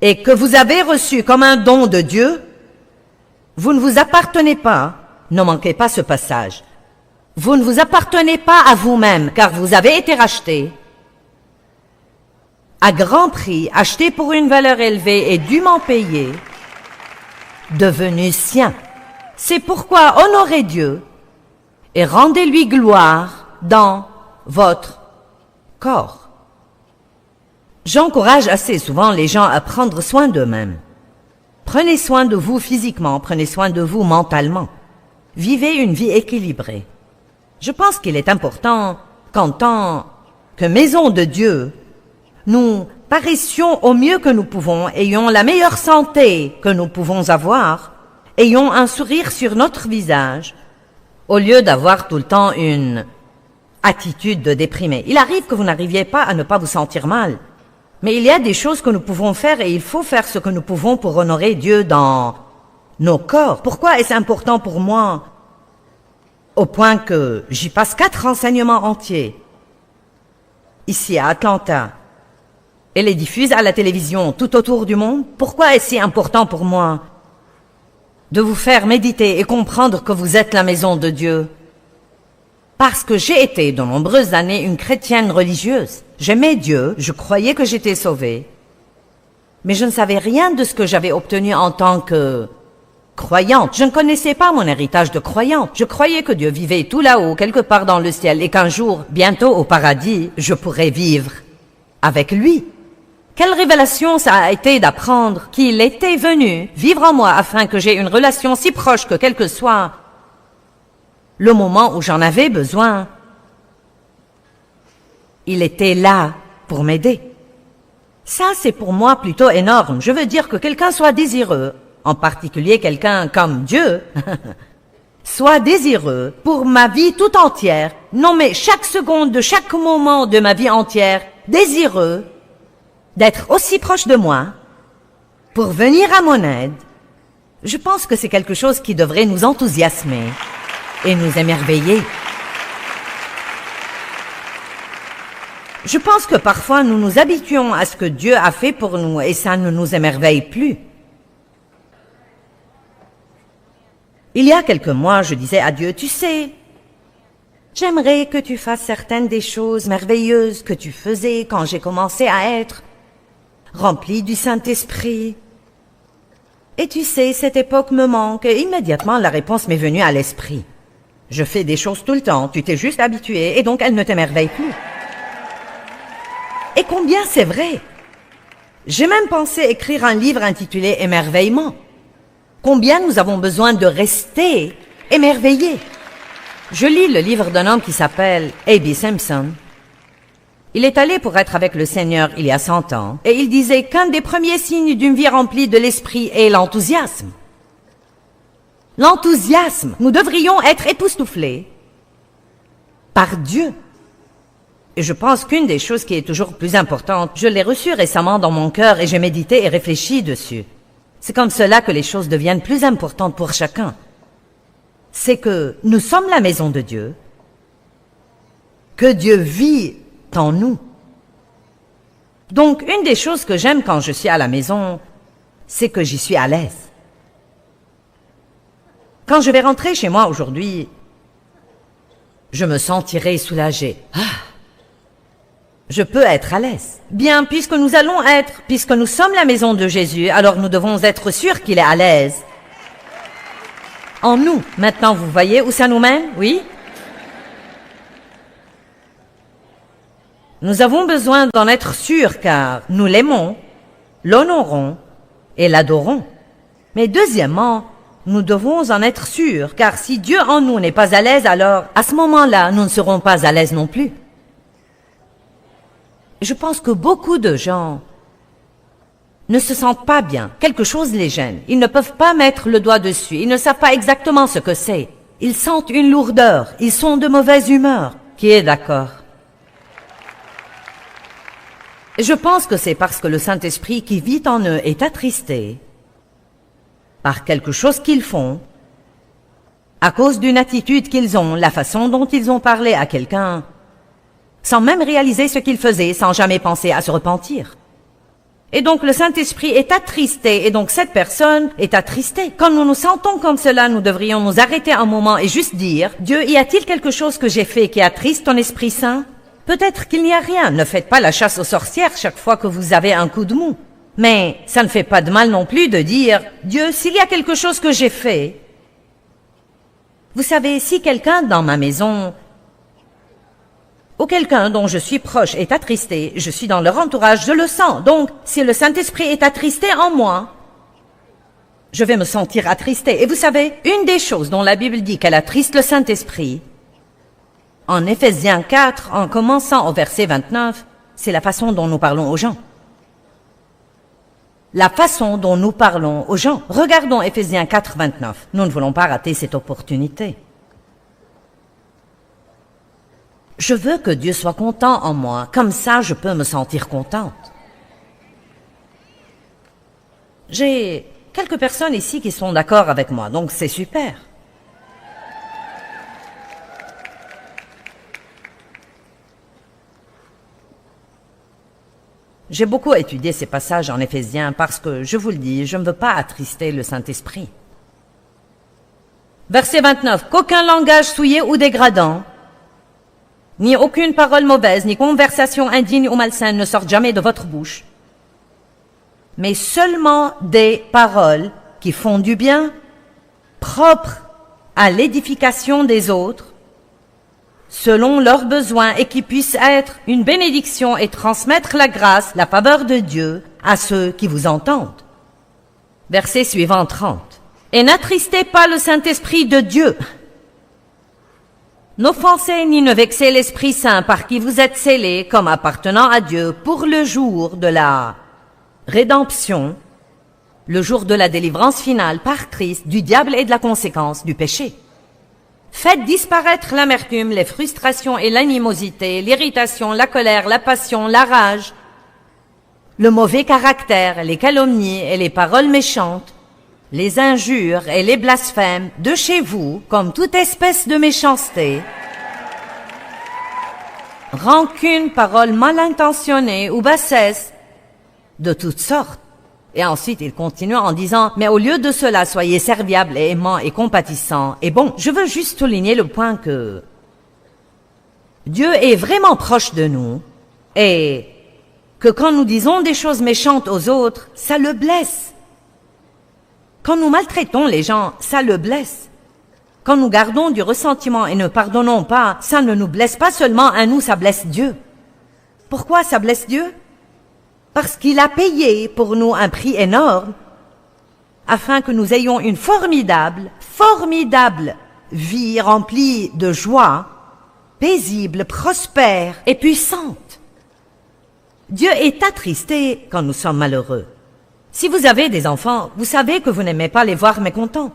et que vous avez reçu comme un don de Dieu? Vous ne vous appartenez pas, ne manquez pas ce passage. Vous ne vous appartenez pas à vous-même, car vous avez été rachetés à grand prix, achetés pour une valeur élevée et dûment payés, devenus siens. C'est pourquoi honorez Dieu et rendez-lui gloire dans votre corps. J'encourage assez souvent les gens à prendre soin d'eux-mêmes. Prenez soin de vous physiquement, prenez soin de vous mentalement. Vivez une vie équilibrée. Je pense qu'il est important qu'en tant que maison de Dieu, nous paraissions au mieux que nous pouvons, ayons la meilleure santé que nous pouvons avoir, ayons un sourire sur notre visage, au lieu d'avoir tout le temps une attitude de déprimé. Il arrive que vous n'arriviez pas à ne pas vous sentir mal, mais il y a des choses que nous pouvons faire et il faut faire ce que nous pouvons pour honorer Dieu dans nos corps. Pourquoi est-ce important pour moi? Au point que j'y passe 4 enseignements entiers, ici à Atlanta, et les diffuse à la télévision tout autour du monde. Pourquoi est-ce si important pour moi de vous faire méditer et comprendre que vous êtes la maison de Dieu? Parce que j'ai été de nombreuses années une chrétienne religieuse. J'aimais Dieu, je croyais que j'étais sauvée. Mais je ne savais rien de ce que j'avais obtenu en tant que croyante. Je ne connaissais pas mon héritage de croyante. Je croyais que Dieu vivait tout là-haut, quelque part dans le ciel, et qu'un jour, bientôt au paradis, je pourrais vivre avec lui. Quelle révélation ça a été d'apprendre qu'il était venu vivre en moi afin que j'aie une relation si proche que quel que soit le moment où j'en avais besoin, il était là pour m'aider. Ça, c'est pour moi plutôt énorme. Je veux dire que quelqu'un soit désireux, en particulier quelqu'un comme Dieu, soit désireux pour ma vie tout entière, non mais chaque seconde de chaque moment de ma vie entière, désireux d'être aussi proche de moi, pour venir à mon aide. Je pense que c'est quelque chose qui devrait nous enthousiasmer et nous émerveiller. Je pense que parfois nous nous habituons à ce que Dieu a fait pour nous et ça ne nous émerveille plus. Il y a quelques mois, je disais à Dieu, tu sais, j'aimerais que tu fasses certaines des choses merveilleuses que tu faisais quand j'ai commencé à être rempli du Saint-Esprit. Et tu sais, cette époque me manque et immédiatement la réponse m'est venue à l'esprit. Je fais des choses tout le temps, tu t'es juste habitué et donc elles ne t'émerveillent plus. Et combien c'est vrai! J'ai même pensé écrire un livre intitulé Émerveillement. Combien nous avons besoin de rester émerveillés. Je lis le livre d'un homme qui s'appelle A.B. Simpson. Il est allé pour être avec le Seigneur il y a 100 ans, et il disait qu'un des premiers signes d'une vie remplie de l'esprit est l'enthousiasme. L'enthousiasme, nous devrions être époustouflés par Dieu. Et je pense qu'une des choses qui est toujours plus importante, je l'ai reçue récemment dans mon cœur et j'ai médité et réfléchi dessus. C'est comme cela que les choses deviennent plus importantes pour chacun. C'est que nous sommes la maison de Dieu, que Dieu vit en nous. Donc, une des choses que j'aime quand je suis à la maison, c'est que j'y suis à l'aise. Quand je vais rentrer chez moi aujourd'hui, je me sentirai soulagée. Je peux être à l'aise. Bien, puisque nous allons être, puisque nous sommes la maison de Jésus, alors nous devons être sûrs qu'il est à l'aise en nous. Maintenant, vous voyez où ça nous mène, oui? Nous avons besoin d'en être sûrs car nous l'aimons, l'honorons et l'adorons. Mais deuxièmement, nous devons en être sûrs car si Dieu en nous n'est pas à l'aise, alors à ce moment-là, nous ne serons pas à l'aise non plus. Je pense que beaucoup de gens ne se sentent pas bien. Quelque chose les gêne. Ils ne peuvent pas mettre le doigt dessus. Ils ne savent pas exactement ce que c'est. Ils sentent une lourdeur. Ils sont de mauvaise humeur. Qui est d'accord? Je pense que c'est parce que le Saint-Esprit qui vit en eux est attristé par quelque chose qu'ils font, à cause d'une attitude qu'ils ont, la façon dont ils ont parlé à quelqu'un, sans même réaliser ce qu'ils faisaient, sans jamais penser à se repentir. Et donc le Saint-Esprit est attristé, et donc cette personne est attristée. Quand nous nous sentons comme cela, nous devrions nous arrêter un moment et juste dire, Dieu, y a-t-il quelque chose que j'ai fait qui attriste ton Esprit Saint? Peut-être qu'il n'y a rien. Ne faites pas la chasse aux sorcières chaque fois que vous avez un coup de mou. Mais ça ne fait pas de mal non plus de dire, Dieu, s'il y a quelque chose que j'ai fait, vous savez, si quelqu'un dans ma maison ou quelqu'un dont je suis proche est attristé, je suis dans leur entourage, je le sens. Donc, si le Saint-Esprit est attristé en moi, je vais me sentir attristé. Et vous savez, une des choses dont la Bible dit qu'elle attriste le Saint-Esprit, en Éphésiens 4, en commençant au verset 29, c'est la façon dont nous parlons aux gens. La façon dont nous parlons aux gens. Regardons Éphésiens 4, 29. Nous ne voulons pas rater cette opportunité. Je veux que Dieu soit content en moi, comme ça je peux me sentir contente. J'ai quelques personnes ici qui sont d'accord avec moi, donc c'est super. J'ai beaucoup étudié ces passages en Éphésiens parce que, je vous le dis, je ne veux pas attrister le Saint-Esprit. Verset 29. Qu'aucun langage souillé ou dégradant, ni aucune parole mauvaise, ni conversation indigne ou malsaine ne sorte jamais de votre bouche, mais seulement des paroles qui font du bien, propres à l'édification des autres, selon leurs besoins, et qui puissent être une bénédiction et transmettre la grâce, la faveur de Dieu à ceux qui vous entendent. Verset suivant 30. Et n'attristez pas le Saint-Esprit de Dieu. N'offensez ni ne vexez l'Esprit Saint par qui vous êtes scellés comme appartenant à Dieu pour le jour de la rédemption, le jour de la délivrance finale par Christ du diable et de la conséquence du péché. Faites disparaître l'amertume, les frustrations et l'animosité, l'irritation, la colère, la passion, la rage, le mauvais caractère, les calomnies et les paroles méchantes, les injures et les blasphèmes de chez vous, comme toute espèce de méchanceté, rancune, paroles mal intentionnées ou bassesse, de toutes sortes. Et ensuite, il continue en disant, mais au lieu de cela, soyez serviables et aimants et compatissants. Et bon, je veux juste souligner le point que Dieu est vraiment proche de nous et que quand nous disons des choses méchantes aux autres, ça le blesse. Quand nous maltraitons les gens, ça le blesse. Quand nous gardons du ressentiment et ne pardonnons pas, ça ne nous blesse pas seulement à nous, ça blesse Dieu. Pourquoi ça blesse Dieu? Parce qu'il a payé pour nous un prix énorme afin que nous ayons une formidable vie remplie de joie, paisible, prospère et puissante. Dieu est attristé quand nous sommes malheureux. Si vous avez des enfants, vous savez que vous n'aimez pas les voir mécontents.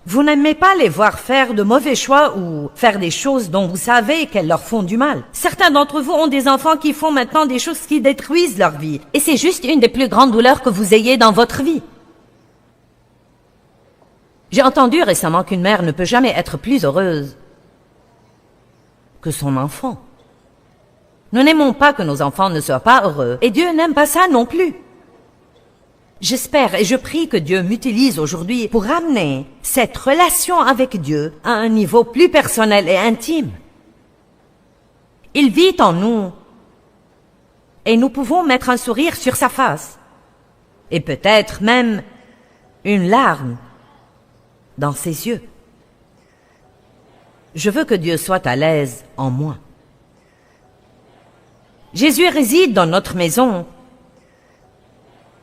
Vous n'aimez pas les voir faire de mauvais choix ou faire des choses dont vous savez qu'elles leur font du mal. Certains d'entre vous ont des enfants qui font maintenant des choses qui détruisent leur vie. Et c'est juste une des plus grandes douleurs que vous ayez dans votre vie. J'ai entendu récemment qu'une mère ne peut jamais être plus heureuse que son enfant. Nous n'aimons pas que nos enfants ne soient pas heureux. Et Dieu n'aime pas ça non plus. J'espère et je prie que Dieu m'utilise aujourd'hui pour amener cette relation avec Dieu à un niveau plus personnel et intime. Il vit en nous et nous pouvons mettre un sourire sur sa face et peut-être même une larme dans ses yeux. Je veux que Dieu soit à l'aise en moi. Jésus réside dans notre maison.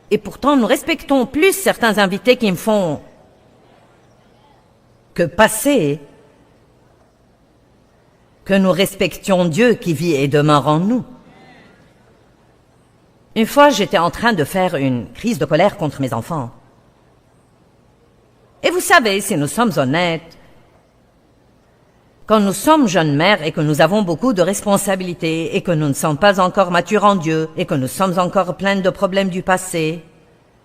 Et pourtant, nous respectons plus certains invités qui me font que passer, que nous respections Dieu qui vit et demeure en nous. Une fois, j'étais en train de faire une crise de colère contre mes enfants. Et vous savez, si nous sommes honnêtes, quand nous sommes jeunes mères et que nous avons beaucoup de responsabilités et que nous ne sommes pas encore matures en Dieu et que nous sommes encore pleines de problèmes du passé,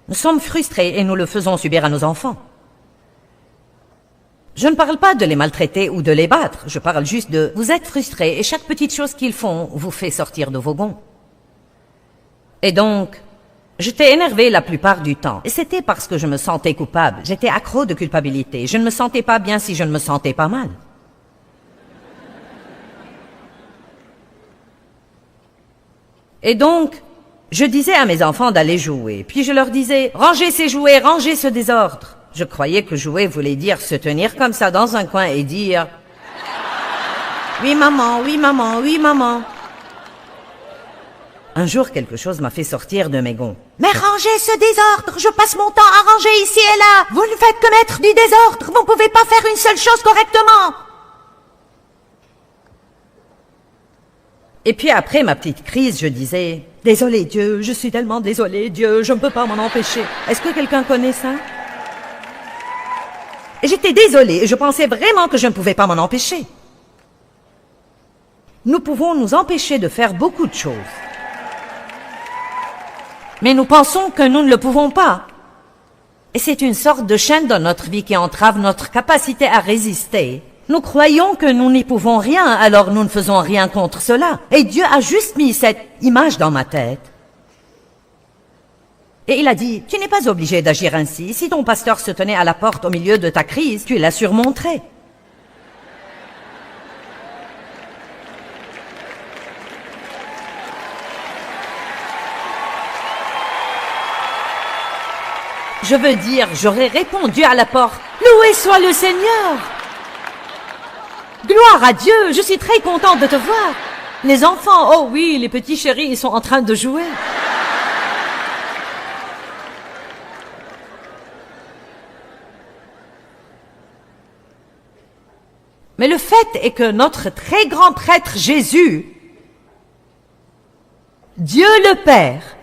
nous sommes frustrés et nous le faisons subir à nos enfants. Je ne parle pas de les maltraiter ou de les battre, je parle juste de vous êtes frustrés et chaque petite chose qu'ils font vous fait sortir de vos gonds. Et donc, j'étais énervée la plupart du temps et c'était parce que je me sentais coupable, j'étais accro de culpabilité, je ne me sentais pas bien si je ne me sentais pas mal. Et donc, je disais à mes enfants d'aller jouer, puis je leur disais « Rangez ces jouets, rangez ce désordre ». Je croyais que jouer voulait dire se tenir comme ça dans un coin et dire « Oui maman, oui maman, oui maman ». Un jour, quelque chose m'a fait sortir de mes gonds. « Mais rangez ce désordre, je passe mon temps à ranger ici et là. Vous ne faites que mettre du désordre, vous ne pouvez pas faire une seule chose correctement ». Et puis après ma petite crise, je disais « Désolé Dieu, je suis tellement désolé Dieu, je ne peux pas m'en empêcher. » Est-ce que quelqu'un connaît ça? Et j'étais désolée et je pensais vraiment que je ne pouvais pas m'en empêcher. Nous pouvons nous empêcher de faire beaucoup de choses. Mais nous pensons que nous ne le pouvons pas. Et c'est une sorte de chaîne dans notre vie qui entrave notre capacité à résister, Nous croyons que nous n'y pouvons rien, alors nous ne faisons rien contre cela. Et Dieu a juste mis cette image dans ma tête. Et il a dit, tu n'es pas obligé d'agir ainsi. Si ton pasteur se tenait à la porte au milieu de ta crise, tu la surmonterais. Je veux dire, j'aurais répondu à la porte, loué soit le Seigneur! Gloire à Dieu, je suis très contente de te voir. Les enfants, oh oui, les petits chéris, ils sont en train de jouer. Mais le fait est que notre très grand prêtre Jésus, Dieu le Père,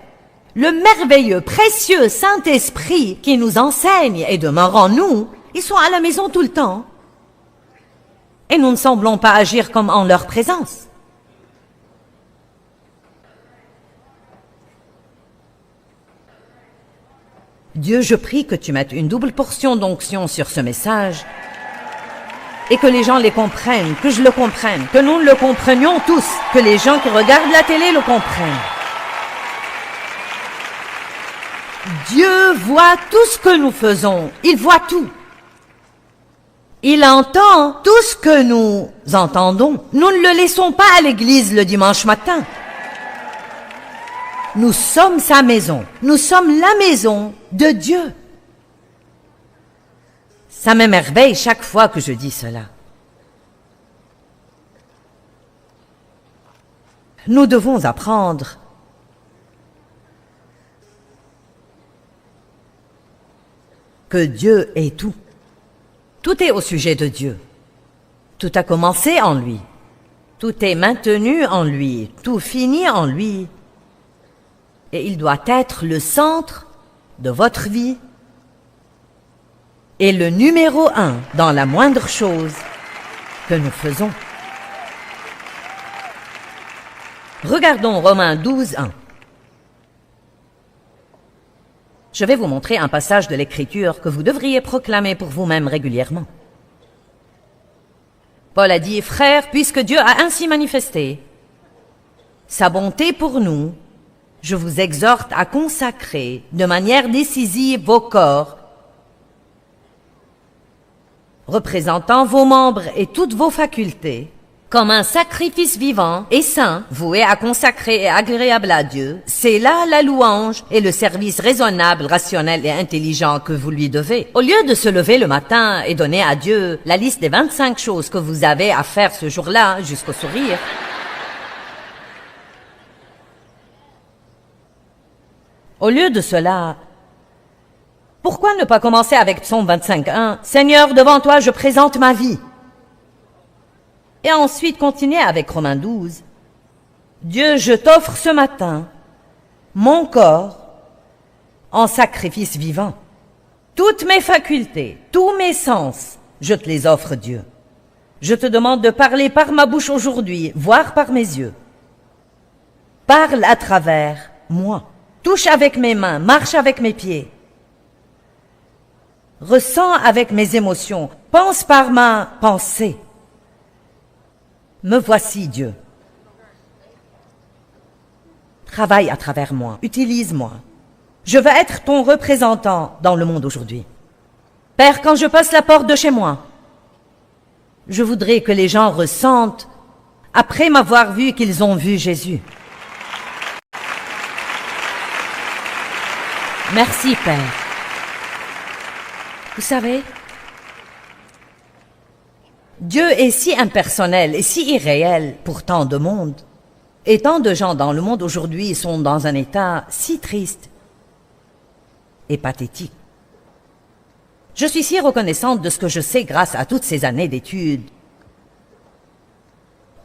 le merveilleux, précieux Saint-Esprit qui nous enseigne et demeure en nous, ils sont à la maison tout le temps. Et nous ne semblons pas agir comme en leur présence. Dieu, je prie que tu mettes une double portion d'onction sur ce message et que les gens les comprennent, que je le comprenne, que nous le comprenions tous, que les gens qui regardent la télé le comprennent. Dieu voit tout ce que nous faisons, il voit tout. Il entend tout ce que nous entendons. Nous ne le laissons pas à l'église le dimanche matin. Nous sommes sa maison. Nous sommes la maison de Dieu. Ça m'émerveille chaque fois que je dis cela. Nous devons apprendre que Dieu est tout. Tout est au sujet de Dieu. Tout a commencé en lui. Tout est maintenu en lui. Tout finit en lui. Et il doit être le centre de votre vie et le numéro 1 dans la moindre chose que nous faisons. Regardons Romains 12, 1. Je vais vous montrer un passage de l'Écriture que vous devriez proclamer pour vous-même régulièrement. Paul a dit, « Frères, puisque Dieu a ainsi manifesté sa bonté pour nous, je vous exhorte à consacrer de manière décisive vos corps, représentant vos membres et toutes vos facultés, comme un sacrifice vivant et saint, voué à consacrer et agréable à Dieu. C'est là la louange et le service raisonnable, rationnel et intelligent que vous lui devez. Au lieu de se lever le matin et donner à Dieu la liste des 25 choses que vous avez à faire ce jour-là, jusqu'au sourire, au lieu de cela, pourquoi ne pas commencer avec Psaume 25:1 « Seigneur, devant toi, je présente ma vie » et ensuite continuer avec Romains 12. « Dieu, je t'offre ce matin mon corps en sacrifice vivant. Toutes mes facultés, tous mes sens, je te les offre, Dieu. Je te demande de parler par ma bouche aujourd'hui, voir par mes yeux. Parle à travers moi. Touche avec mes mains, marche avec mes pieds. Ressens avec mes émotions, pense par ma pensée. Me voici, Dieu. Travaille à travers moi, utilise-moi. Je veux être ton représentant dans le monde aujourd'hui. Père, quand je passe la porte de chez moi, je voudrais que les gens ressentent, après m'avoir vu, qu'ils ont vu Jésus. Merci, Père. Vous savez, Dieu est si impersonnel et si irréel pour tant de monde. Et tant de gens dans le monde aujourd'hui sont dans un état si triste et pathétique. Je suis si reconnaissante de ce que je sais grâce à toutes ces années d'études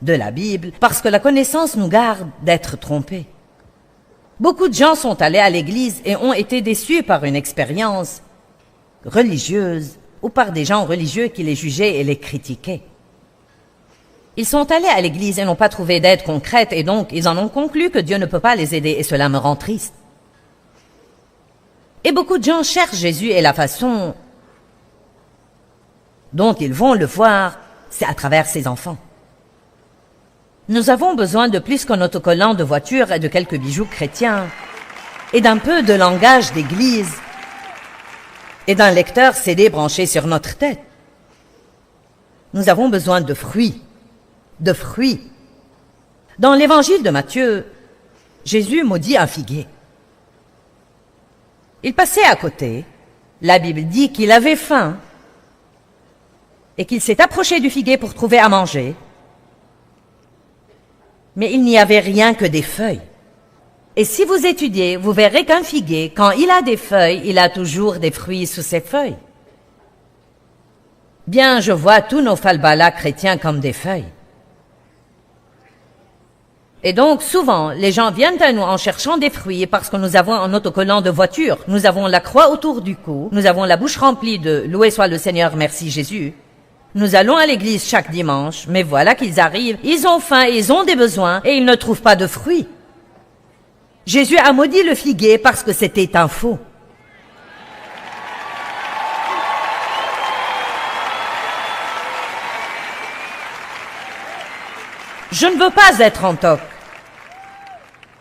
de la Bible, parce que la connaissance nous garde d'être trompés. Beaucoup de gens sont allés à l'église et ont été déçus par une expérience religieuse ou par des gens religieux qui les jugeaient et les critiquaient. Ils sont allés à l'église et n'ont pas trouvé d'aide concrète et donc ils en ont conclu que Dieu ne peut pas les aider et cela me rend triste. Et beaucoup de gens cherchent Jésus et la façon dont ils vont le voir, c'est à travers ses enfants. Nous avons besoin de plus qu'un autocollant de voiture et de quelques bijoux chrétiens, et d'un peu de langage d'église, et d'un lecteur CD branché sur notre tête. Nous avons besoin de fruits, de fruits. Dans l'évangile de Matthieu, Jésus maudit un figuier. Il passait à côté. La Bible dit qu'il avait faim et qu'il s'est approché du figuier pour trouver à manger. Mais il n'y avait rien que des feuilles. Et si vous étudiez, vous verrez qu'un figuier, quand il a des feuilles, il a toujours des fruits sous ses feuilles. Bien, je vois tous nos falbalas chrétiens comme des feuilles. Et donc, souvent, les gens viennent à nous en cherchant des fruits parce que nous avons un autocollant de voiture. Nous avons la croix autour du cou. Nous avons la bouche remplie de « Loué soit le Seigneur, merci Jésus ». Nous allons à l'église chaque dimanche, mais voilà qu'ils arrivent, ils ont faim, ils ont des besoins et ils ne trouvent pas de fruits. Jésus a maudit le figuier parce que c'était un faux. Je ne veux pas être en toc.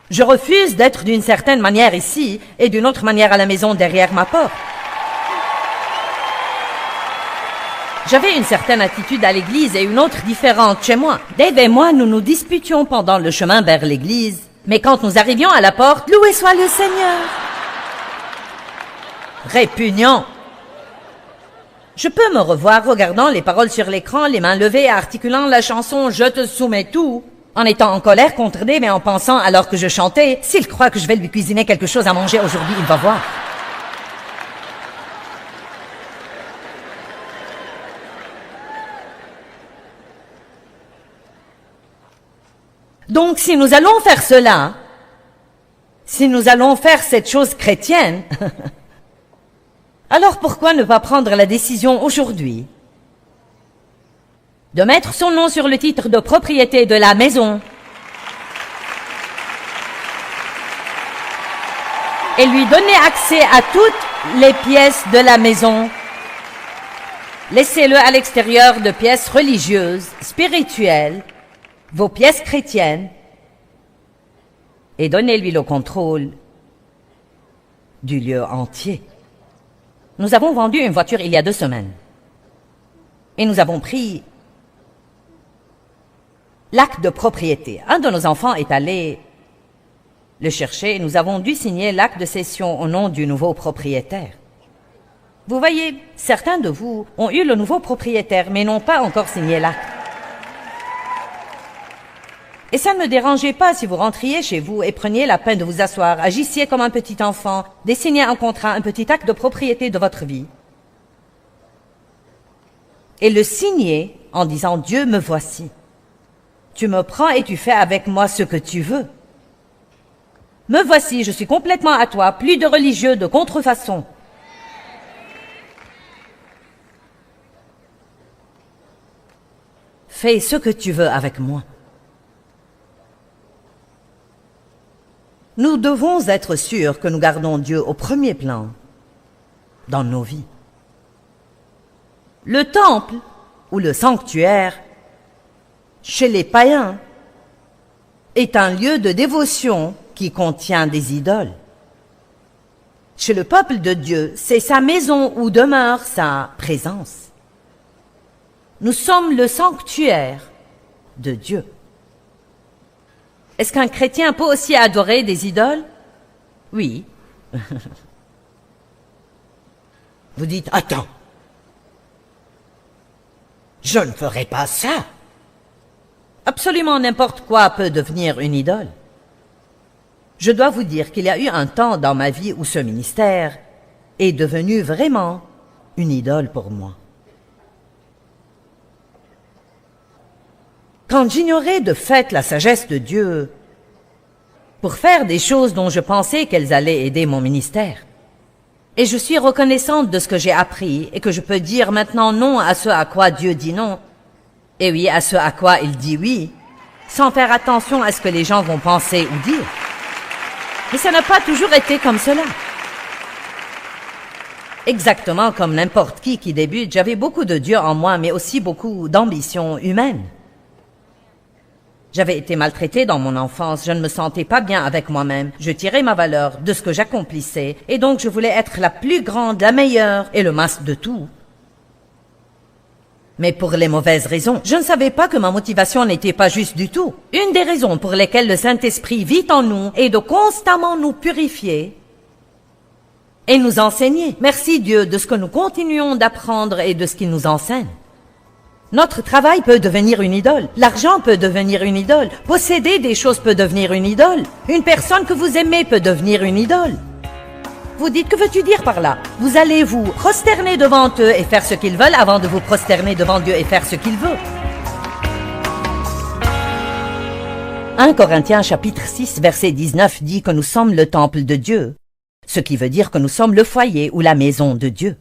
Je refuse d'être d'une certaine manière ici et d'une autre manière à la maison derrière ma porte. J'avais une certaine attitude à l'église et une autre différente chez moi. Dave et moi, nous nous disputions pendant le chemin vers l'église. Mais quand nous arrivions à la porte, loué soit le Seigneur. Répugnant. Je peux me revoir regardant les paroles sur l'écran, les mains levées, articulant la chanson « Je te soumets tout », en étant en colère contre Dave et en pensant, alors que je chantais, s'il croit que je vais lui cuisiner quelque chose à manger aujourd'hui, il va voir. Donc, si nous allons faire cela, si nous allons faire cette chose chrétienne, alors pourquoi ne pas prendre la décision aujourd'hui de mettre son nom sur le titre de propriété de la maison et lui donner accès à toutes les pièces de la maison? Laissez-le à l'extérieur de pièces religieuses, spirituelles, vos pièces chrétiennes, et donnez-lui le contrôle du lieu entier. Nous avons vendu une voiture il y a 2 semaines. Et nous avons pris l'acte de propriété. Un de nos enfants est allé le chercher et nous avons dû signer l'acte de cession au nom du nouveau propriétaire. Vous voyez, certains de vous ont eu le nouveau propriétaire mais n'ont pas encore signé l'acte. Et ça ne me dérangeait pas si vous rentriez chez vous et preniez la peine de vous asseoir, agissiez comme un petit enfant, dessinez un contrat, un petit acte de propriété de votre vie, et le signez en disant « Dieu, me voici. Tu me prends et tu fais avec moi ce que tu veux. Me voici, je suis complètement à toi, plus de religieux, de contrefaçon. » Fais ce que tu veux avec moi. Nous devons être sûrs que nous gardons Dieu au premier plan dans nos vies. Le temple ou le sanctuaire, chez les païens, est un lieu de dévotion qui contient des idoles. Chez le peuple de Dieu, c'est sa maison où demeure sa présence. Nous sommes le sanctuaire de Dieu. Est-ce qu'un chrétien peut aussi adorer des idoles? Oui. Vous dites, attends, je ne ferai pas ça. Absolument n'importe quoi peut devenir une idole. Je dois vous dire qu'il y a eu un temps dans ma vie où ce ministère est devenu vraiment une idole pour moi. Quand j'ignorais de fait la sagesse de Dieu pour faire des choses dont je pensais qu'elles allaient aider mon ministère. Et je suis reconnaissante de ce que j'ai appris et que je peux dire maintenant non à ce à quoi Dieu dit non, et oui à ce à quoi il dit oui, sans faire attention à ce que les gens vont penser ou dire. Mais ça n'a pas toujours été comme cela. Exactement comme n'importe qui débute, j'avais beaucoup de Dieu en moi, mais aussi beaucoup d'ambition humaine. J'avais été maltraitée dans mon enfance, je ne me sentais pas bien avec moi-même. Je tirais ma valeur de ce que j'accomplissais, et donc je voulais être la plus grande, la meilleure et le masque de tout. Mais pour les mauvaises raisons. Je ne savais pas que ma motivation n'était pas juste du tout. Une des raisons pour lesquelles le Saint-Esprit vit en nous est de constamment nous purifier et nous enseigner. Merci Dieu de ce que nous continuons d'apprendre et de ce qu'il nous enseigne. Notre travail peut devenir une idole. L'argent peut devenir une idole. Posséder des choses peut devenir une idole. Une personne que vous aimez peut devenir une idole. Vous dites, que veux-tu dire par là? Vous allez vous prosterner devant eux et faire ce qu'ils veulent avant de vous prosterner devant Dieu et faire ce qu'il veut. 1 Corinthiens chapitre 6 verset 19 dit que nous sommes le temple de Dieu, ce qui veut dire que nous sommes le foyer ou la maison de Dieu.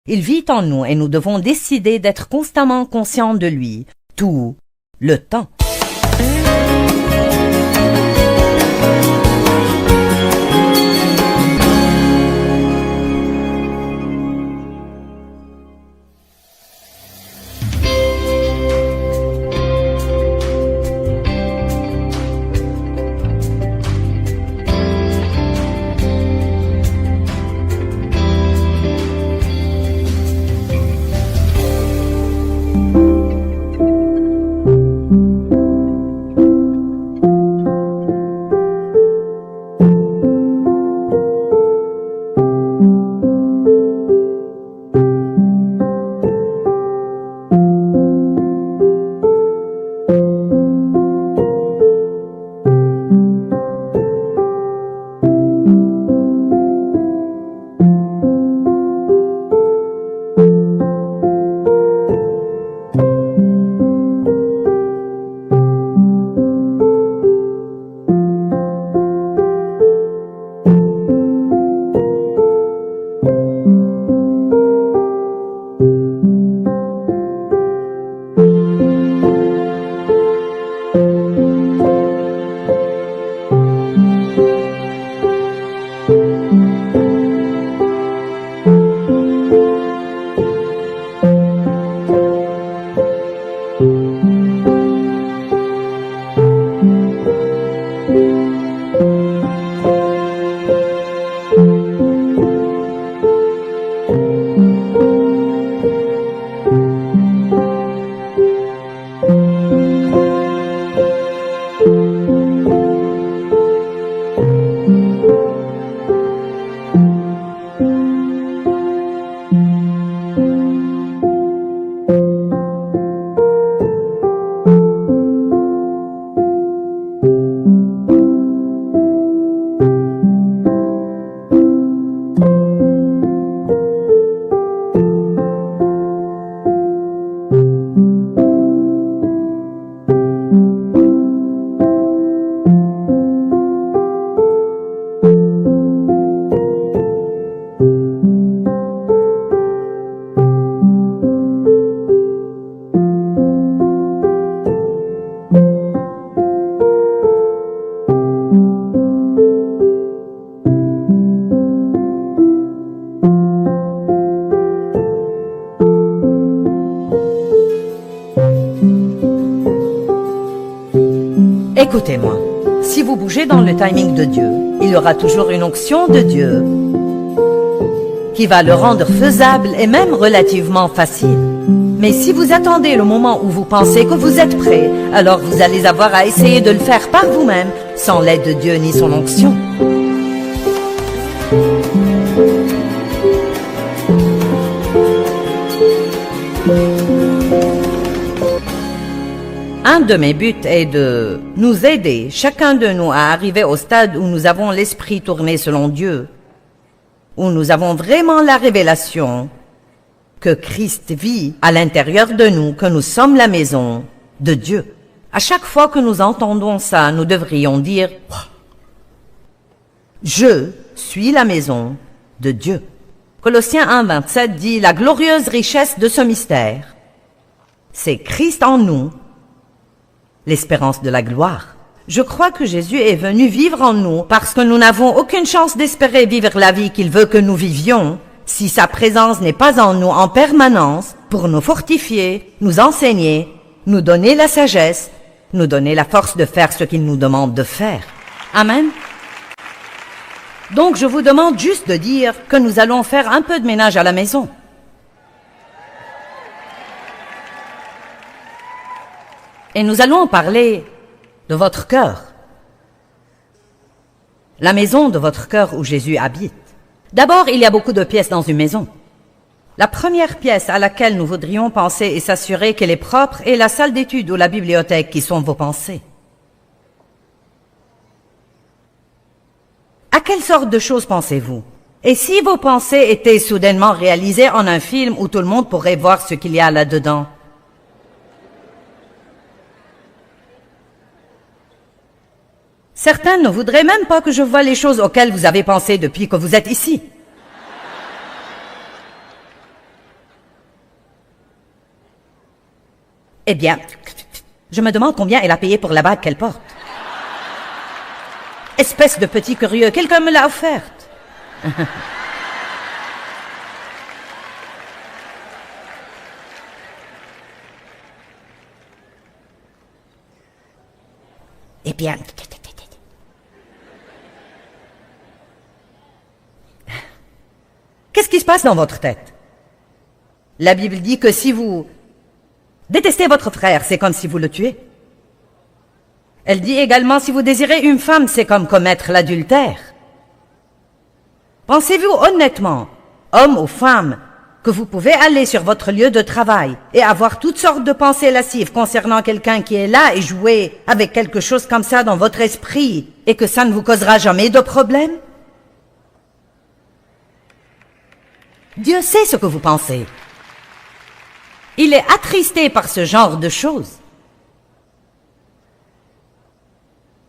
Il vit en nous et nous devons décider d'être constamment conscients de lui, tout le temps. Écoutez-moi, si vous bougez dans le timing de Dieu, il y aura toujours une onction de Dieu qui va le rendre faisable et même relativement facile. Mais si vous attendez le moment où vous pensez que vous êtes prêt, alors vous allez avoir à essayer de le faire par vous-même, sans l'aide de Dieu ni son onction. Un de mes buts est de nous aider, chacun de nous, à arriver au stade où nous avons l'esprit tourné selon Dieu, où nous avons vraiment la révélation que Christ vit à l'intérieur de nous, que nous sommes la maison de Dieu. À chaque fois que nous entendons ça, nous devrions dire « Je suis la maison de Dieu ». Colossiens 1:27 dit « La glorieuse richesse de ce mystère, c'est Christ en nous, l'espérance de la gloire. » Je crois que Jésus est venu vivre en nous parce que nous n'avons aucune chance d'espérer vivre la vie qu'il veut que nous vivions si sa présence n'est pas en nous en permanence pour nous fortifier, nous enseigner, nous donner la sagesse, nous donner la force de faire ce qu'il nous demande de faire. Amen. Donc je vous demande juste de dire que nous allons faire un peu de ménage à la maison. Et nous allons parler de votre cœur. La maison de votre cœur où Jésus habite. D'abord, il y a beaucoup de pièces dans une maison. La première pièce à laquelle nous voudrions penser et s'assurer qu'elle est propre est la salle d'études ou la bibliothèque qui sont vos pensées. À quelle sorte de choses pensez-vous? Et si vos pensées étaient soudainement réalisées en un film où tout le monde pourrait voir ce qu'il y a là-dedans? Certains ne voudraient même pas que je voie les choses auxquelles vous avez pensé depuis que vous êtes ici. Eh bien, je me demande combien elle a payé pour la bague qu'elle porte. Espèce de petit curieux, quelqu'un me l'a offerte. Eh bien... Qu'est-ce qui se passe dans votre tête? La Bible dit que si vous détestez votre frère, c'est comme si vous le tuez. Elle dit également, si vous désirez une femme, c'est comme commettre l'adultère. Pensez-vous honnêtement, homme ou femme, que vous pouvez aller sur votre lieu de travail et avoir toutes sortes de pensées lascives concernant quelqu'un qui est là et jouer avec quelque chose comme ça dans votre esprit et que ça ne vous causera jamais de problème? Dieu sait ce que vous pensez. Il est attristé par ce genre de choses.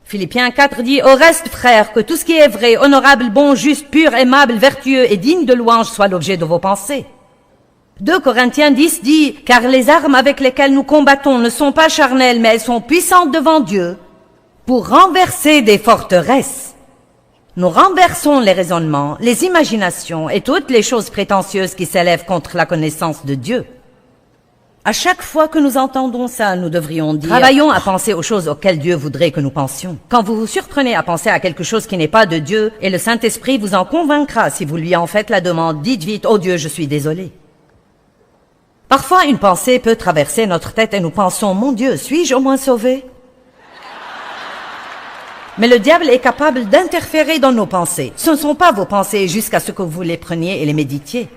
Philippiens 4 dit, « Au reste, frères, que tout ce qui est vrai, honorable, bon, juste, pur, aimable, vertueux et digne de louange soit l'objet de vos pensées. » 2 Corinthiens 10 dit, « Car les armes avec lesquelles nous combattons ne sont pas charnelles, mais elles sont puissantes devant Dieu pour renverser des forteresses. » Nous renversons les raisonnements, les imaginations et toutes les choses prétentieuses qui s'élèvent contre la connaissance de Dieu. À chaque fois que nous entendons ça, nous devrions dire « Travaillons à penser aux choses auxquelles Dieu voudrait que nous pensions. » Quand vous vous surprenez à penser à quelque chose qui n'est pas de Dieu, et le Saint-Esprit vous en convaincra si vous lui en faites la demande, dites vite « Oh Dieu, je suis désolé. » Parfois, une pensée peut traverser notre tête et nous pensons « Mon Dieu, suis-je au moins sauvé ?» Mais le diable est capable d'interférer dans nos pensées. Ce ne sont pas vos pensées jusqu'à ce que vous les preniez et les méditiez.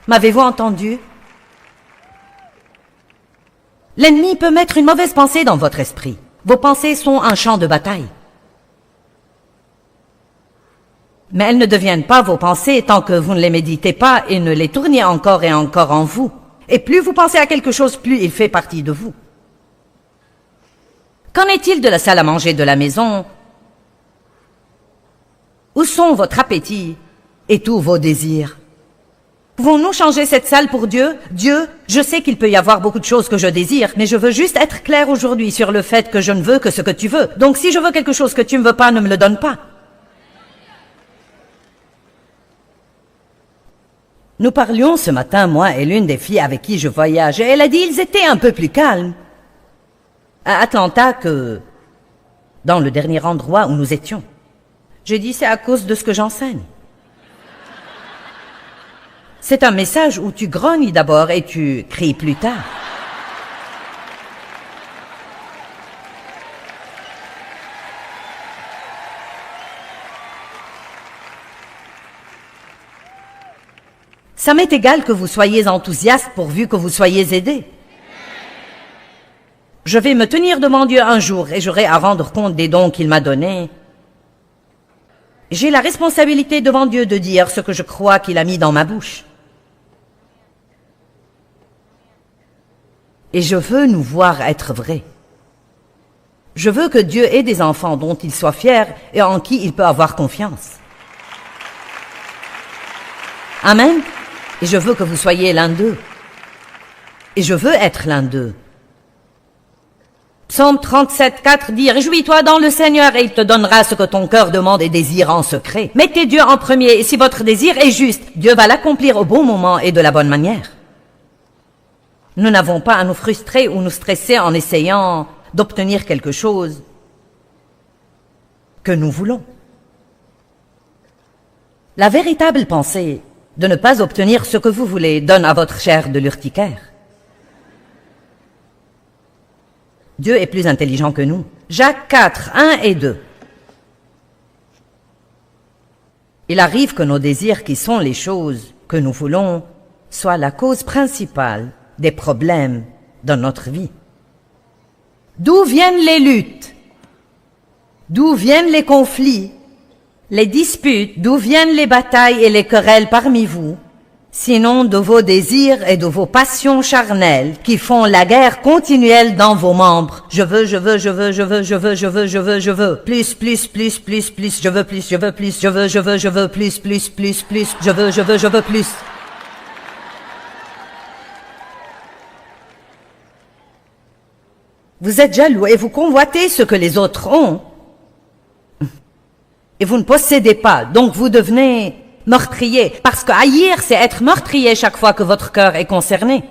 M'avez-vous entendu? L'ennemi peut mettre une mauvaise pensée dans votre esprit. Vos pensées sont un champ de bataille. Mais elles ne deviennent pas vos pensées tant que vous ne les méditez pas et ne les tournez encore et encore en vous. Et plus vous pensez à quelque chose, plus il fait partie de vous. Qu'en est-il de la salle à manger de la maison? Où sont votre appétit et tous vos désirs? Pouvons-nous changer cette salle pour Dieu? Dieu, je sais qu'il peut y avoir beaucoup de choses que je désire, mais je veux juste être clair aujourd'hui sur le fait que je ne veux que ce que tu veux. Donc si je veux quelque chose que tu ne veux pas, ne me le donne pas. Nous parlions ce matin, moi et l'une des filles avec qui je voyage, et elle a dit ils étaient un peu plus calmes à Atlanta que dans le dernier endroit où nous étions. J'ai dit, c'est à cause de ce que j'enseigne. C'est un message où tu grognes d'abord et tu cries plus tard. Ça m'est égal que vous soyez enthousiaste pourvu que vous soyez aidé. Je vais me tenir devant Dieu un jour et j'aurai à rendre compte des dons qu'il m'a donnés. J'ai la responsabilité devant Dieu de dire ce que je crois qu'il a mis dans ma bouche. Et je veux nous voir être vrais. Je veux que Dieu ait des enfants dont il soit fier et en qui il peut avoir confiance. Amen. Et je veux que vous soyez l'un d'eux. Et je veux être l'un d'eux. Psaume 37, 4 dit « Réjouis-toi dans le Seigneur et il te donnera ce que ton cœur demande et désire en secret. » Mettez Dieu en premier et si votre désir est juste, Dieu va l'accomplir au bon moment et de la bonne manière. Nous n'avons pas à nous frustrer ou nous stresser en essayant d'obtenir quelque chose que nous voulons. La véritable pensée de ne pas obtenir ce que vous voulez donne à votre chair de l'urticaire. Dieu est plus intelligent que nous. Jacques 4, 1 et 2. Il arrive que nos désirs, qui sont les choses que nous voulons, soient la cause principale des problèmes dans notre vie. D'où viennent les luttes? D'où viennent les conflits? Les disputes? D'où viennent les batailles et les querelles parmi vous? Sinon de vos désirs et de vos passions charnelles qui font la guerre continuelle dans vos membres. Je veux, je veux, je veux, je veux, je veux, je veux, je veux, je veux. Plus, plus, plus, plus, plus, je veux plus, je veux plus, je veux, je veux, je veux, plus, plus, plus, plus, je veux, je veux, je veux plus. Vous êtes jaloux et vous convoitez ce que les autres ont. Et vous ne possédez pas, donc vous devenez meurtrier. Parce que haïr, c'est être meurtrier chaque fois que votre cœur est concerné.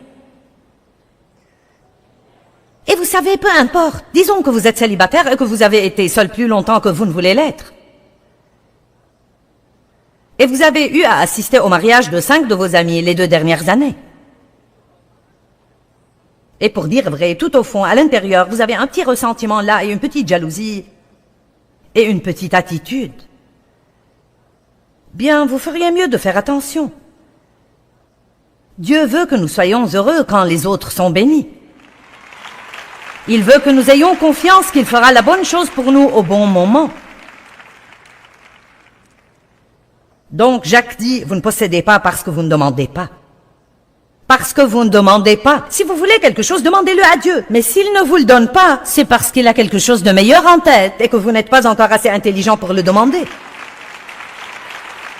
Et vous savez, peu importe, disons que vous êtes célibataire et que vous avez été seul plus longtemps que vous ne voulez l'être. Et vous avez eu à assister au mariage de 5 de vos amis les 2 dernières années. Et pour dire vrai, tout au fond, à l'intérieur, vous avez un petit ressentiment là et une petite jalousie et une petite attitude. Bien, vous feriez mieux de faire attention. Dieu veut que nous soyons heureux quand les autres sont bénis. Il veut que nous ayons confiance qu'il fera la bonne chose pour nous au bon moment. Donc Jacques dit, vous ne possédez pas parce que vous ne demandez pas. Parce que vous ne demandez pas. Si vous voulez quelque chose, demandez-le à Dieu. Mais s'il ne vous le donne pas, c'est parce qu'il a quelque chose de meilleur en tête et que vous n'êtes pas encore assez intelligent pour le demander.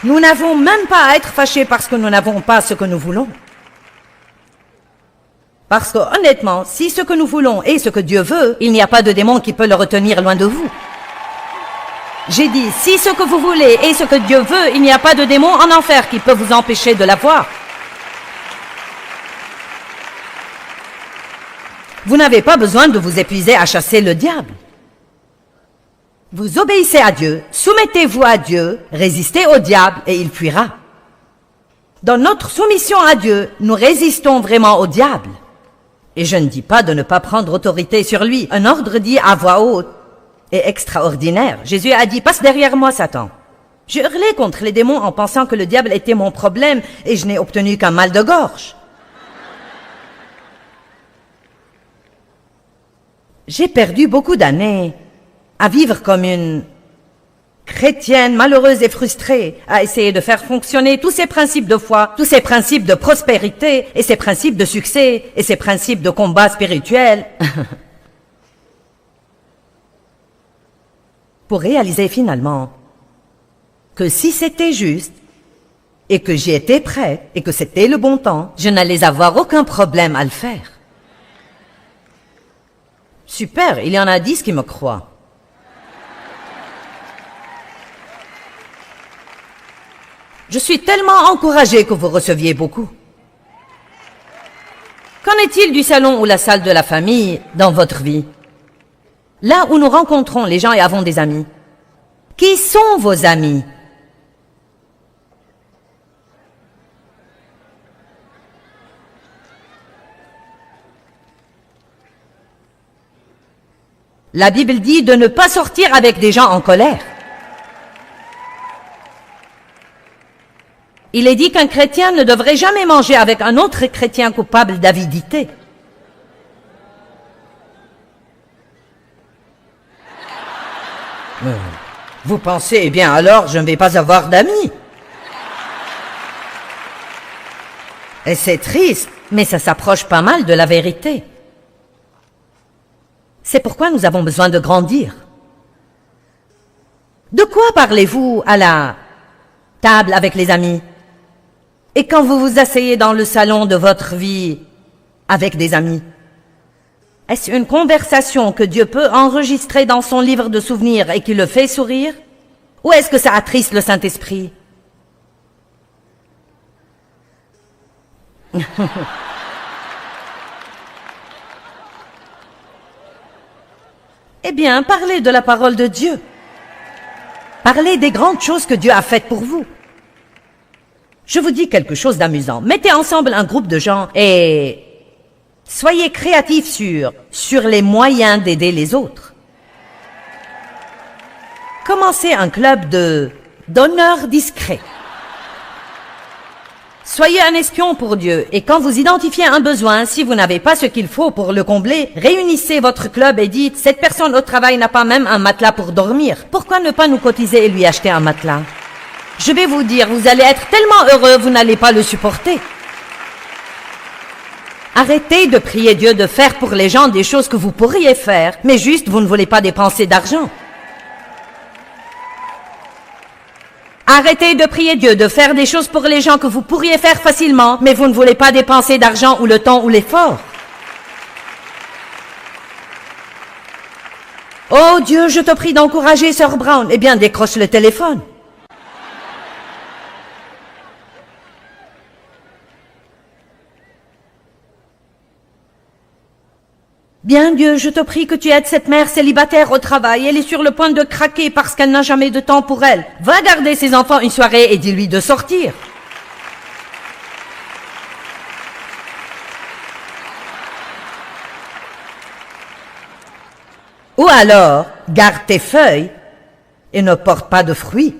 Nous n'avons même pas à être fâchés parce que nous n'avons pas ce que nous voulons. Parce que honnêtement, si ce que nous voulons est ce que Dieu veut, il n'y a pas de démon qui peut le retenir loin de vous. J'ai dit, si ce que vous voulez est ce que Dieu veut, il n'y a pas de démon en enfer qui peut vous empêcher de l'avoir. Vous n'avez pas besoin de vous épuiser à chasser le diable. Vous obéissez à Dieu, soumettez-vous à Dieu, résistez au diable et il fuira. Dans notre soumission à Dieu, nous résistons vraiment au diable. Et je ne dis pas de ne pas prendre autorité sur lui. Un ordre dit à voix haute et extraordinaire. Jésus a dit, passe derrière moi, Satan. J'ai hurlé contre les démons en pensant que le diable était mon problème et je n'ai obtenu qu'un mal de gorge. J'ai perdu beaucoup d'années à vivre comme une chrétienne malheureuse et frustrée, à essayer de faire fonctionner tous ces principes de foi, tous ces principes de prospérité et ces principes de succès et ces principes de combat spirituel pour réaliser finalement que si c'était juste et que j'y étais prête et que c'était le bon temps, je n'allais avoir aucun problème à le faire. Super, il y en a 10 qui me croient. Je suis tellement encouragée que vous receviez beaucoup. Qu'en est-il du salon ou la salle de la famille dans votre vie? Là où nous rencontrons les gens et avons des amis. Qui sont vos amis? La Bible dit de ne pas sortir avec des gens en colère. Il est dit qu'un chrétien ne devrait jamais manger avec un autre chrétien coupable d'avidité. Vous pensez, eh bien alors je ne vais pas avoir d'amis. Et c'est triste, mais ça s'approche pas mal de la vérité. C'est pourquoi nous avons besoin de grandir. De quoi parlez-vous à la table avec les amis? Et quand vous vous asseyez dans le salon de votre vie avec des amis? Est-ce une conversation que Dieu peut enregistrer dans son livre de souvenirs et qui le fait sourire? Ou est-ce que ça attriste le Saint-Esprit? Eh bien, parlez de la parole de Dieu. Parlez des grandes choses que Dieu a faites pour vous. Je vous dis quelque chose d'amusant. Mettez ensemble un groupe de gens et soyez créatifs sur les moyens d'aider les autres. Commencez un club d'honneur discret. Soyez un espion pour Dieu, et quand vous identifiez un besoin, si vous n'avez pas ce qu'il faut pour le combler, réunissez votre club et dites, cette personne au travail n'a pas même un matelas pour dormir. Pourquoi ne pas nous cotiser et lui acheter un matelas? Je vais vous dire, vous allez être tellement heureux, vous n'allez pas le supporter. Arrêtez de prier Dieu de faire pour les gens des choses que vous pourriez faire, mais juste vous ne voulez pas dépenser d'argent. Arrêtez de prier Dieu de faire des choses pour les gens que vous pourriez faire facilement, mais vous ne voulez pas dépenser d'argent ou le temps ou l'effort. Oh Dieu, je te prie d'encourager Sœur Brown. Eh bien, décroche le téléphone. Bien Dieu, je te prie que tu aides cette mère célibataire au travail. Elle est sur le point de craquer parce qu'elle n'a jamais de temps pour elle. Va garder ses enfants une soirée et dis-lui de sortir. Ou alors, garde tes feuilles et ne porte pas de fruits.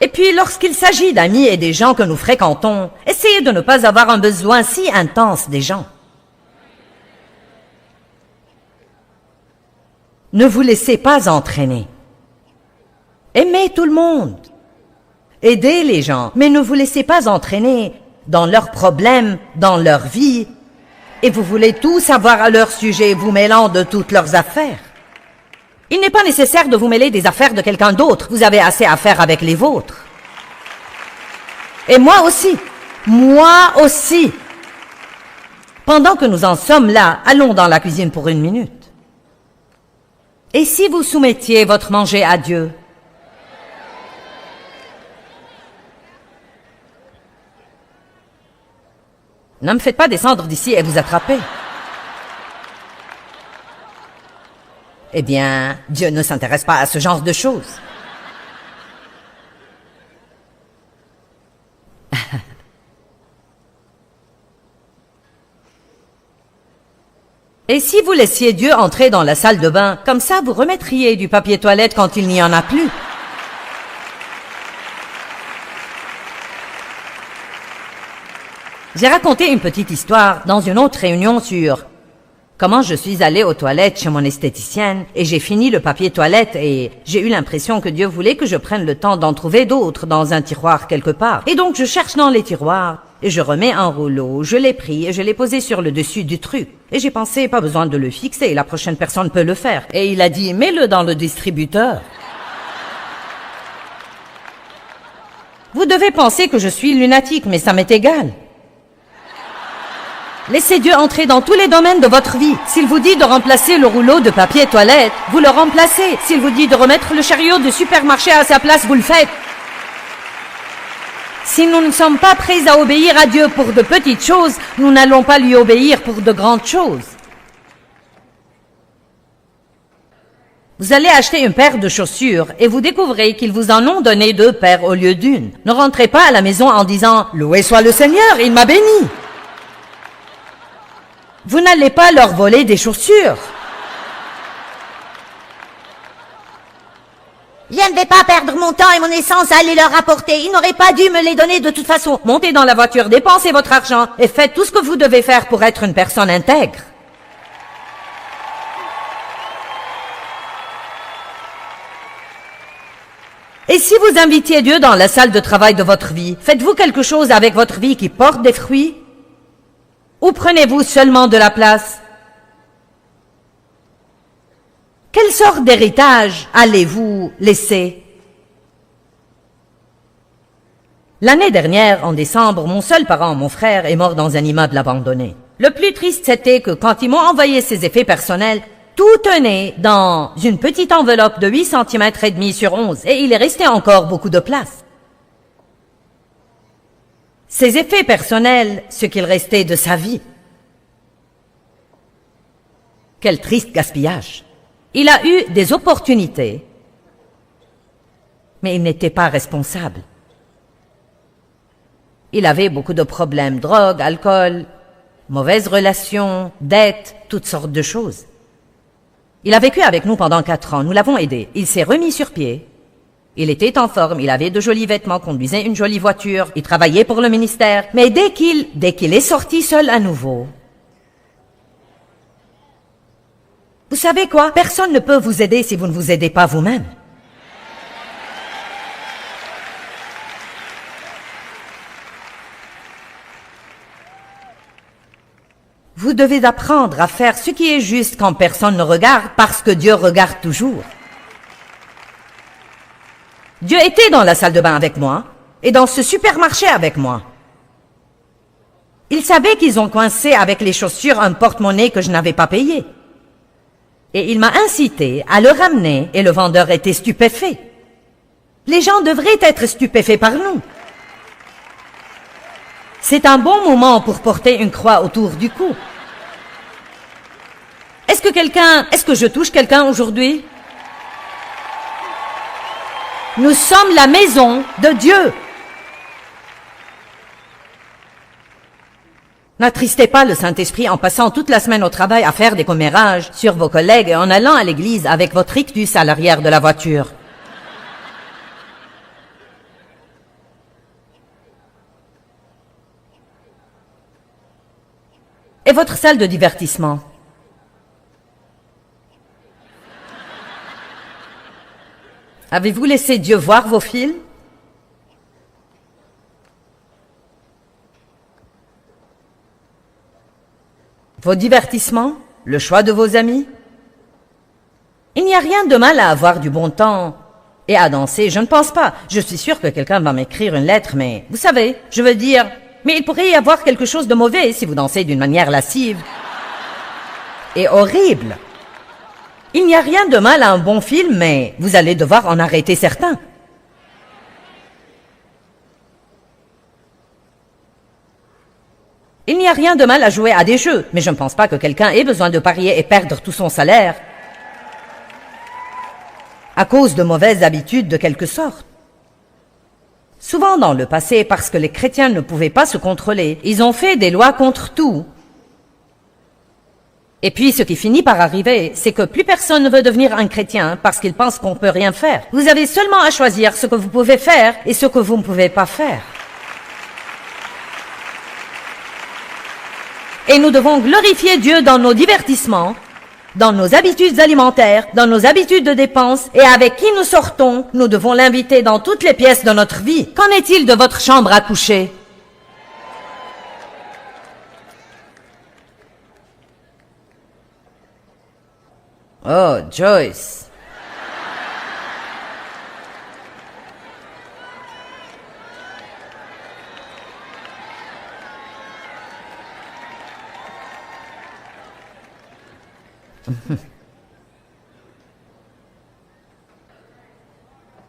Et puis, lorsqu'il s'agit d'amis et des gens que nous fréquentons, essayez de ne pas avoir un besoin si intense des gens. Ne vous laissez pas entraîner. Aimez tout le monde. Aidez les gens, mais ne vous laissez pas entraîner dans leurs problèmes, dans leur vie, et vous voulez tout savoir à leur sujet, vous mêlant de toutes leurs affaires. Il n'est pas nécessaire de vous mêler des affaires de quelqu'un d'autre. Vous avez assez à faire avec les vôtres. Et moi aussi. Moi aussi. Pendant que nous en sommes là, allons dans la cuisine pour 1 minute. Et si vous soumettiez votre manger à Dieu? Ne me faites pas descendre d'ici et vous attraper. Eh bien, Dieu ne s'intéresse pas à ce genre de choses. Et si vous laissiez Dieu entrer dans la salle de bain, comme ça vous remettriez du papier toilette quand il n'y en a plus. J'ai raconté une petite histoire dans une autre réunion sur comment je suis allée aux toilettes chez mon esthéticienne et j'ai fini le papier toilette et j'ai eu l'impression que Dieu voulait que je prenne le temps d'en trouver d'autres dans un tiroir quelque part. Et donc je cherche dans les tiroirs et je remets un rouleau, je l'ai pris et je l'ai posé sur le dessus du truc. Et j'ai pensé, pas besoin de le fixer, la prochaine personne peut le faire. Et il a dit, mets-le dans le distributeur. Vous devez penser que je suis lunatique, mais ça m'est égal. Laissez Dieu entrer dans tous les domaines de votre vie. S'il vous dit de remplacer le rouleau de papier toilette, vous le remplacez. S'il vous dit de remettre le chariot de supermarché à sa place, vous le faites. Si nous ne sommes pas prêts à obéir à Dieu pour de petites choses, nous n'allons pas lui obéir pour de grandes choses. Vous allez acheter une paire de chaussures et vous découvrez qu'ils vous en ont donné 2 paires au lieu d'une. Ne rentrez pas à la maison en disant « Loué soit le Seigneur, il m'a béni ». Vous n'allez pas leur voler des chaussures.
Je ne vais pas perdre mon temps et mon essence à aller leur rapporter. Ils n'auraient pas dû me les donner de toute façon.
Montez dans la voiture, dépensez votre argent et faites tout ce que vous devez faire pour être une personne intègre. Et si vous invitiez Dieu dans la salle de travail de votre vie, faites-vous quelque chose avec votre vie qui porte des fruits? Ou prenez-vous seulement de la place? Quelle sorte d'héritage allez-vous laisser? L'année dernière, en décembre, mon seul parent, mon frère, est mort dans un immeuble abandonné. Le plus triste, c'était que quand ils m'ont envoyé ses effets personnels, tout tenait dans une petite enveloppe de 8 cm et demi sur 11 et il est resté encore beaucoup de place. Ses effets personnels, ce qu'il restait de sa vie. Quel triste gaspillage. Il a eu des opportunités, mais il n'était pas responsable. Il avait beaucoup de problèmes, drogue, alcool, mauvaises relations, dettes, toutes sortes de choses. Il a vécu avec nous pendant 4 ans, nous l'avons aidé. Il s'est remis sur pied. Il était en forme, il avait de jolis vêtements, conduisait une jolie voiture, il travaillait pour le ministère. Mais dès qu'il est sorti seul à nouveau, vous savez quoi? Personne ne peut vous aider si vous ne vous aidez pas vous-même. Vous devez apprendre à faire ce qui est juste quand personne ne regarde, parce que Dieu regarde toujours. Dieu était dans la salle de bain avec moi, et dans ce supermarché avec moi. Il savait qu'ils ont coincé avec les chaussures un porte-monnaie que je n'avais pas payé. Et il m'a incité à le ramener, et le vendeur était stupéfait. Les gens devraient être stupéfaits par nous. C'est un bon moment pour porter une croix autour du cou. Est-ce que je touche quelqu'un aujourd'hui? Nous sommes la maison de Dieu. N'attristez pas le Saint-Esprit en passant toute la semaine au travail à faire des commérages sur vos collègues et en allant à l'église avec votre rictus à l'arrière de la voiture. Et votre salle de divertissement? Avez-vous laissé Dieu voir vos films? Vos divertissements? Le choix de vos amis? Il n'y a rien de mal à avoir du bon temps et à danser, je ne pense pas. Je suis sûre que quelqu'un va m'écrire une lettre, mais vous savez, je veux dire, mais il pourrait y avoir quelque chose de mauvais si vous dansez d'une manière lascive et horrible. Il n'y a rien de mal à un bon film, mais vous allez devoir en arrêter certains. Il n'y a rien de mal à jouer à des jeux, mais je ne pense pas que quelqu'un ait besoin de parier et perdre tout son salaire à cause de mauvaises habitudes de quelque sorte. Souvent dans le passé, parce que les chrétiens ne pouvaient pas se contrôler, ils ont fait des lois contre tout. Et puis, ce qui finit par arriver, c'est que plus personne ne veut devenir un chrétien parce qu'il pense qu'on ne peut rien faire. Vous avez seulement à choisir ce que vous pouvez faire et ce que vous ne pouvez pas faire. Et nous devons glorifier Dieu dans nos divertissements, dans nos habitudes alimentaires, dans nos habitudes de dépenses, et avec qui nous sortons, nous devons l'inviter dans toutes les pièces de notre vie. Qu'en est-il de votre chambre à coucher? Oh, Joyce.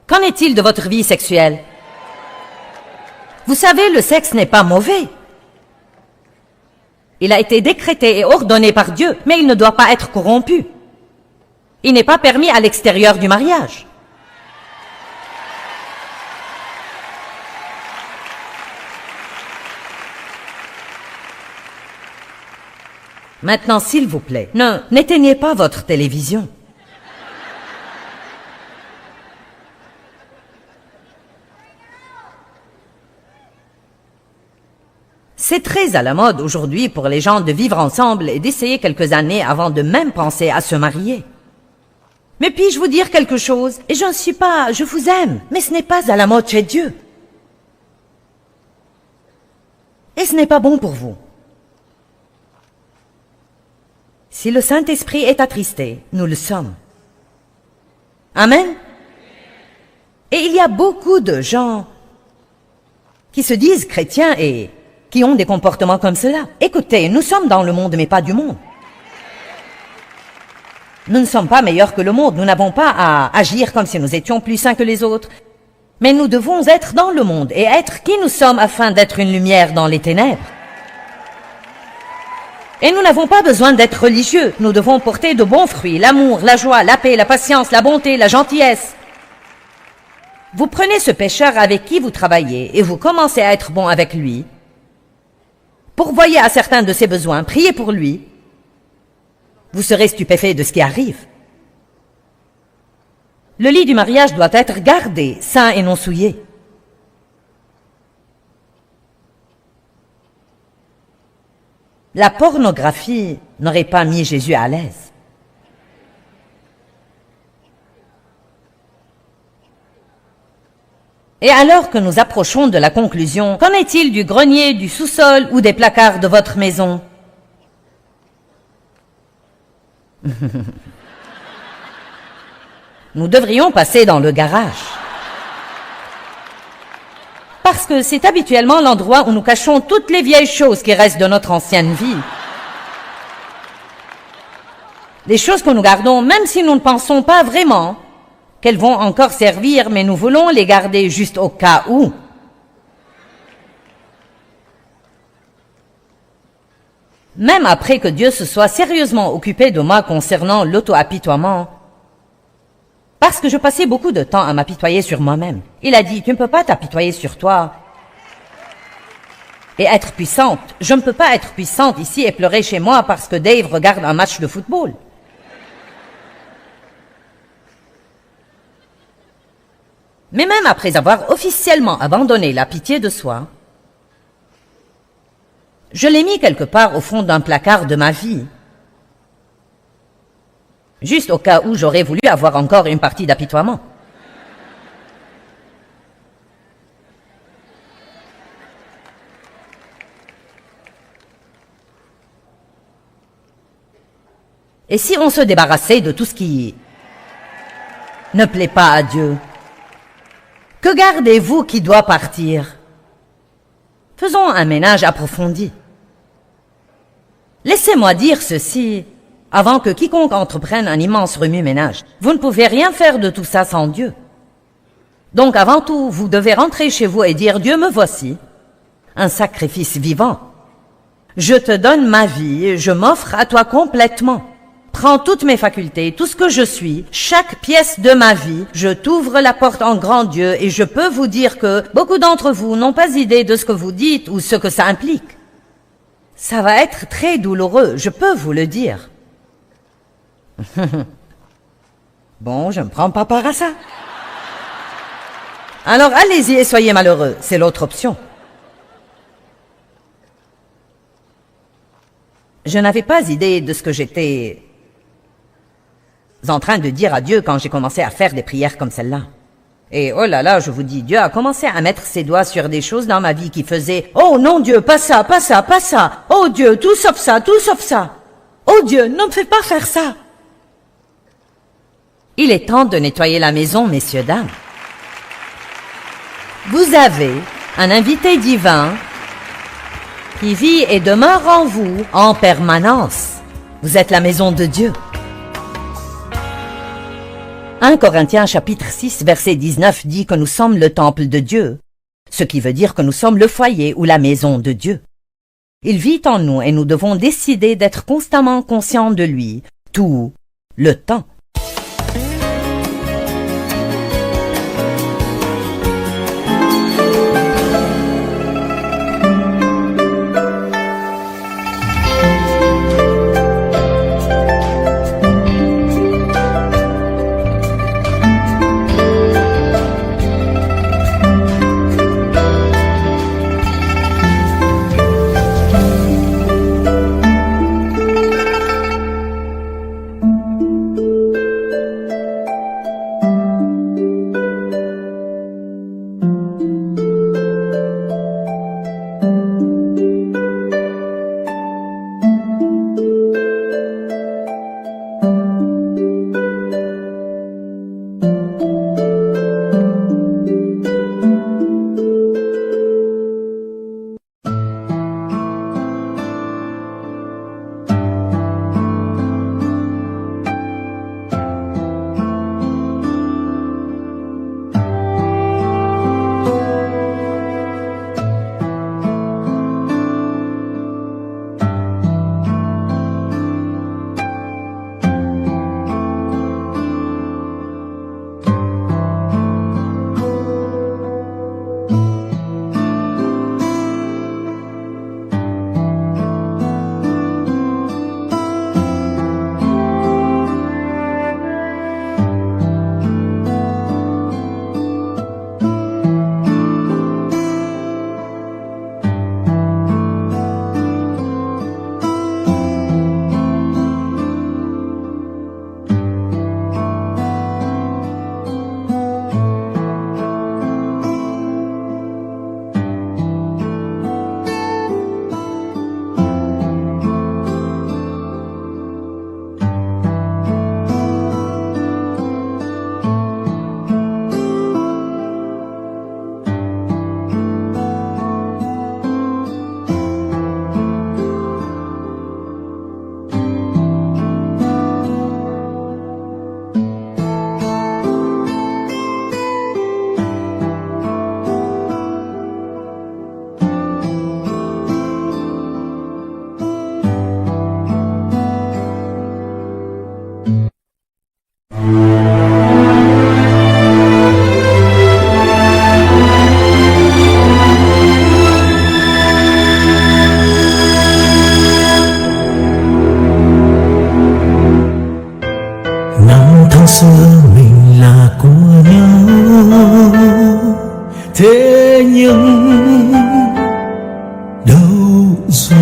Qu'en est-il de votre vie sexuelle? Vous savez, le sexe n'est pas mauvais. Il a été décrété et ordonné par Dieu, mais il ne doit pas être corrompu. Il n'est pas permis à l'extérieur du mariage. Maintenant, s'il vous plaît, n'éteignez pas votre télévision. C'est très à la mode aujourd'hui pour les gens de vivre ensemble et d'essayer quelques années avant de même penser à se marier. Mais puis-je vous dire quelque chose? Et je vous aime, mais ce n'est pas à la mode chez Dieu. Et ce n'est pas bon pour vous. Si le Saint-Esprit est attristé, nous le sommes. Amen. Et il y a beaucoup de gens qui se disent chrétiens et qui ont des comportements comme cela. Écoutez, nous sommes dans le monde, mais pas du monde. Nous ne sommes pas meilleurs que le monde, nous n'avons pas à agir comme si nous étions plus saints que les autres. Mais nous devons être dans le monde et être qui nous sommes afin d'être une lumière dans les ténèbres. Et nous n'avons pas besoin d'être religieux, nous devons porter de bons fruits, l'amour, la joie, la paix, la patience, la bonté, la gentillesse. Vous prenez ce pécheur avec qui vous travaillez et vous commencez à être bon avec lui. Pourvoyez à certains de ses besoins, priez pour lui. Vous serez stupéfait de ce qui arrive. Le lit du mariage doit être gardé, sain et non souillé. La pornographie n'aurait pas mis Jésus à l'aise. Et alors que nous approchons de la conclusion, qu'en est-il du grenier, du sous-sol ou des placards de votre maison? Nous devrions passer dans le garage. Parce que c'est habituellement l'endroit où nous cachons toutes les vieilles choses qui restent de notre ancienne vie. Les choses que nous gardons, même si nous ne pensons pas vraiment qu'elles vont encore servir, mais nous voulons les garder juste au cas où. Même après que Dieu se soit sérieusement occupé de moi concernant l'auto-apitoiement, parce que je passais beaucoup de temps à m'apitoyer sur moi-même. Il a dit, tu ne peux pas t'apitoyer sur toi et être puissante. Je ne peux pas être puissante ici et pleurer chez moi parce que Dave regarde un match de football. Mais même après avoir officiellement abandonné la pitié de soi, je l'ai mis quelque part au fond d'un placard de ma vie. Juste au cas où j'aurais voulu avoir encore une partie d'apitoiement. Et si on se débarrassait de tout ce qui ne plaît pas à Dieu? Que gardez-vous qui doit partir? Faisons un ménage approfondi. Laissez-moi dire ceci, avant que quiconque entreprenne un immense remue-ménage. Vous ne pouvez rien faire de tout ça sans Dieu. Donc avant tout, vous devez rentrer chez vous et dire, Dieu, me voici, un sacrifice vivant. Je te donne ma vie, je m'offre à toi complètement. Prends toutes mes facultés, tout ce que je suis, chaque pièce de ma vie, je t'ouvre la porte en grand Dieu et je peux vous dire que beaucoup d'entre vous n'ont pas idée de ce que vous dites ou ce que ça implique. Ça va être très douloureux, je peux vous le dire. Bon, je ne prends pas part à ça. Alors allez-y et soyez malheureux, c'est l'autre option. Je n'avais pas idée de ce que j'étais en train de dire à Dieu quand j'ai commencé à faire des prières comme celle-là. Et oh là là, je vous dis, Dieu a commencé à mettre ses doigts sur des choses dans ma vie qui faisaient « Oh non Dieu, pas ça, pas ça, pas ça! Oh Dieu, tout sauf ça, tout sauf ça! Oh Dieu, ne me fais pas faire ça! » Il est temps de nettoyer la maison, messieurs, dames. Vous avez un invité divin qui vit et demeure en vous en permanence. Vous êtes la maison de Dieu. 1 Corinthiens chapitre 6 verset 19 dit que nous sommes le temple de Dieu, ce qui veut dire que nous sommes le foyer ou la maison de Dieu. Il vit en nous et nous devons décider d'être constamment conscients de lui, tout le temps.
xưa mình là của nhau, thế nhưng đâu rồi?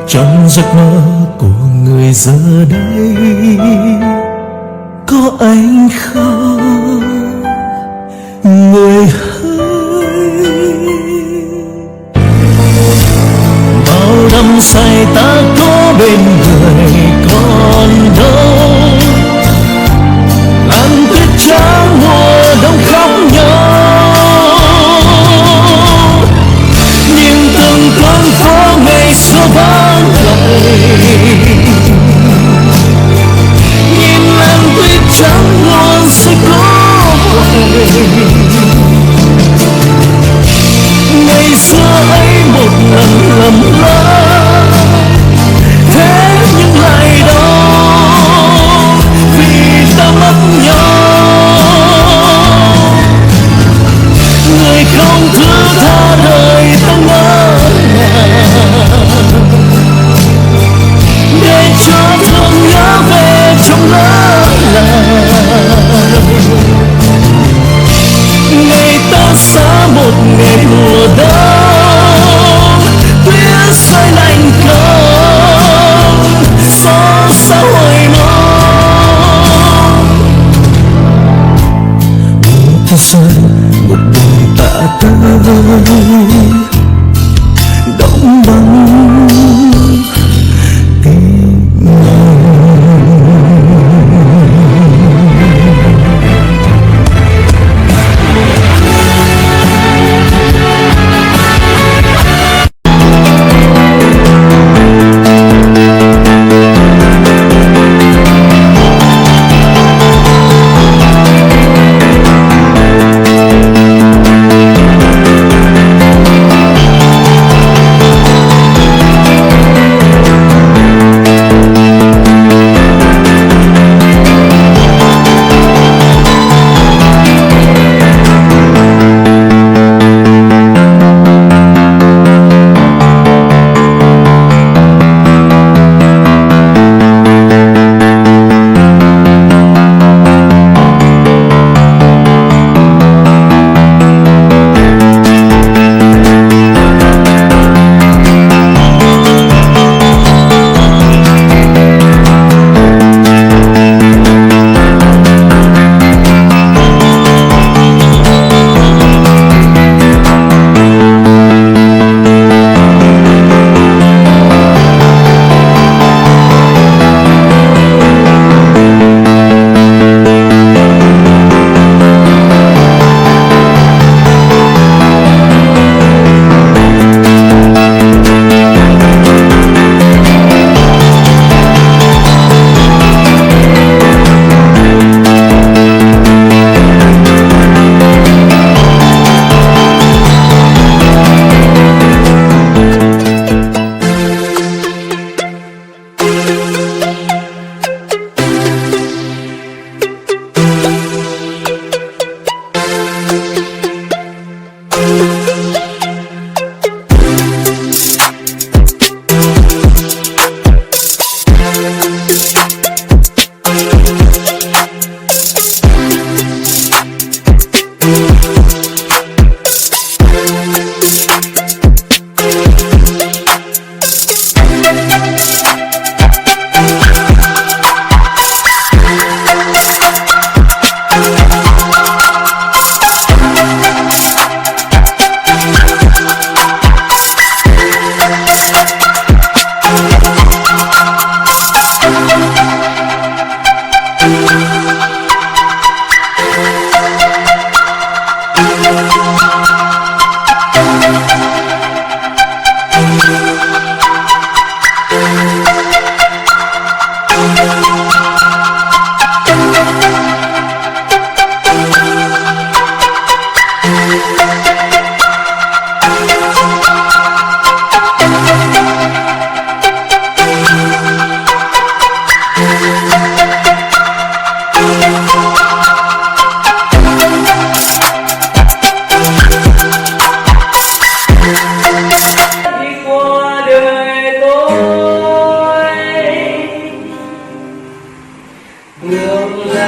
Trong giấc mơ của người giờ đây có anh không, người hỡi? Bao năm say ta có bên người còn đâu, làn tuyết trắng mùa đông khóc nhau, nhìn từng con phố ngày xưa vắng lặng, nhìn làn tuyết trắng luôn sẽ có vậy. Ngày xưa ấy một lần lầm lỡ, thế nhưng lại đâu vì ta mất nhau. Người không thứ tha đời ta ngỡ ngàng, để cho thương nhớ về trong lỡ làng. Ngày ta xa một ngày mùa đông, tuyết rơi lạnh cóng, gió xa hồi mong. Một ta rơi một đời tạ tơi, đóng băng tim lòng.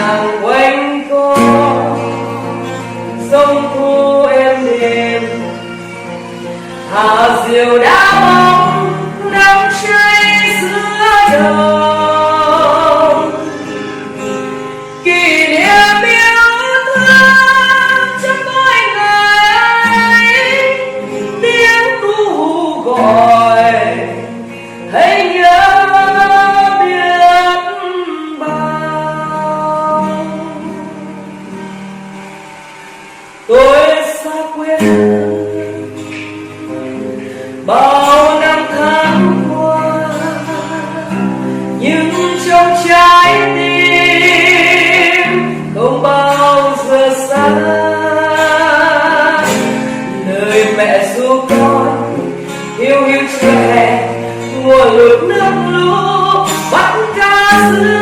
làng quanh co sông thu êm đềm hào diều đã bóng nắng cháy giữa đồng kỷ niệm yêu thương trong mỗi ngày tiếng cu gọi hãy nhớ biết bao tôi xa quên bao năm tháng qua nhưng trong trái tim không bao giờ xa lời mẹ ru con hiu hiu trẻ mùa lụt nước lũ bắt cá giữa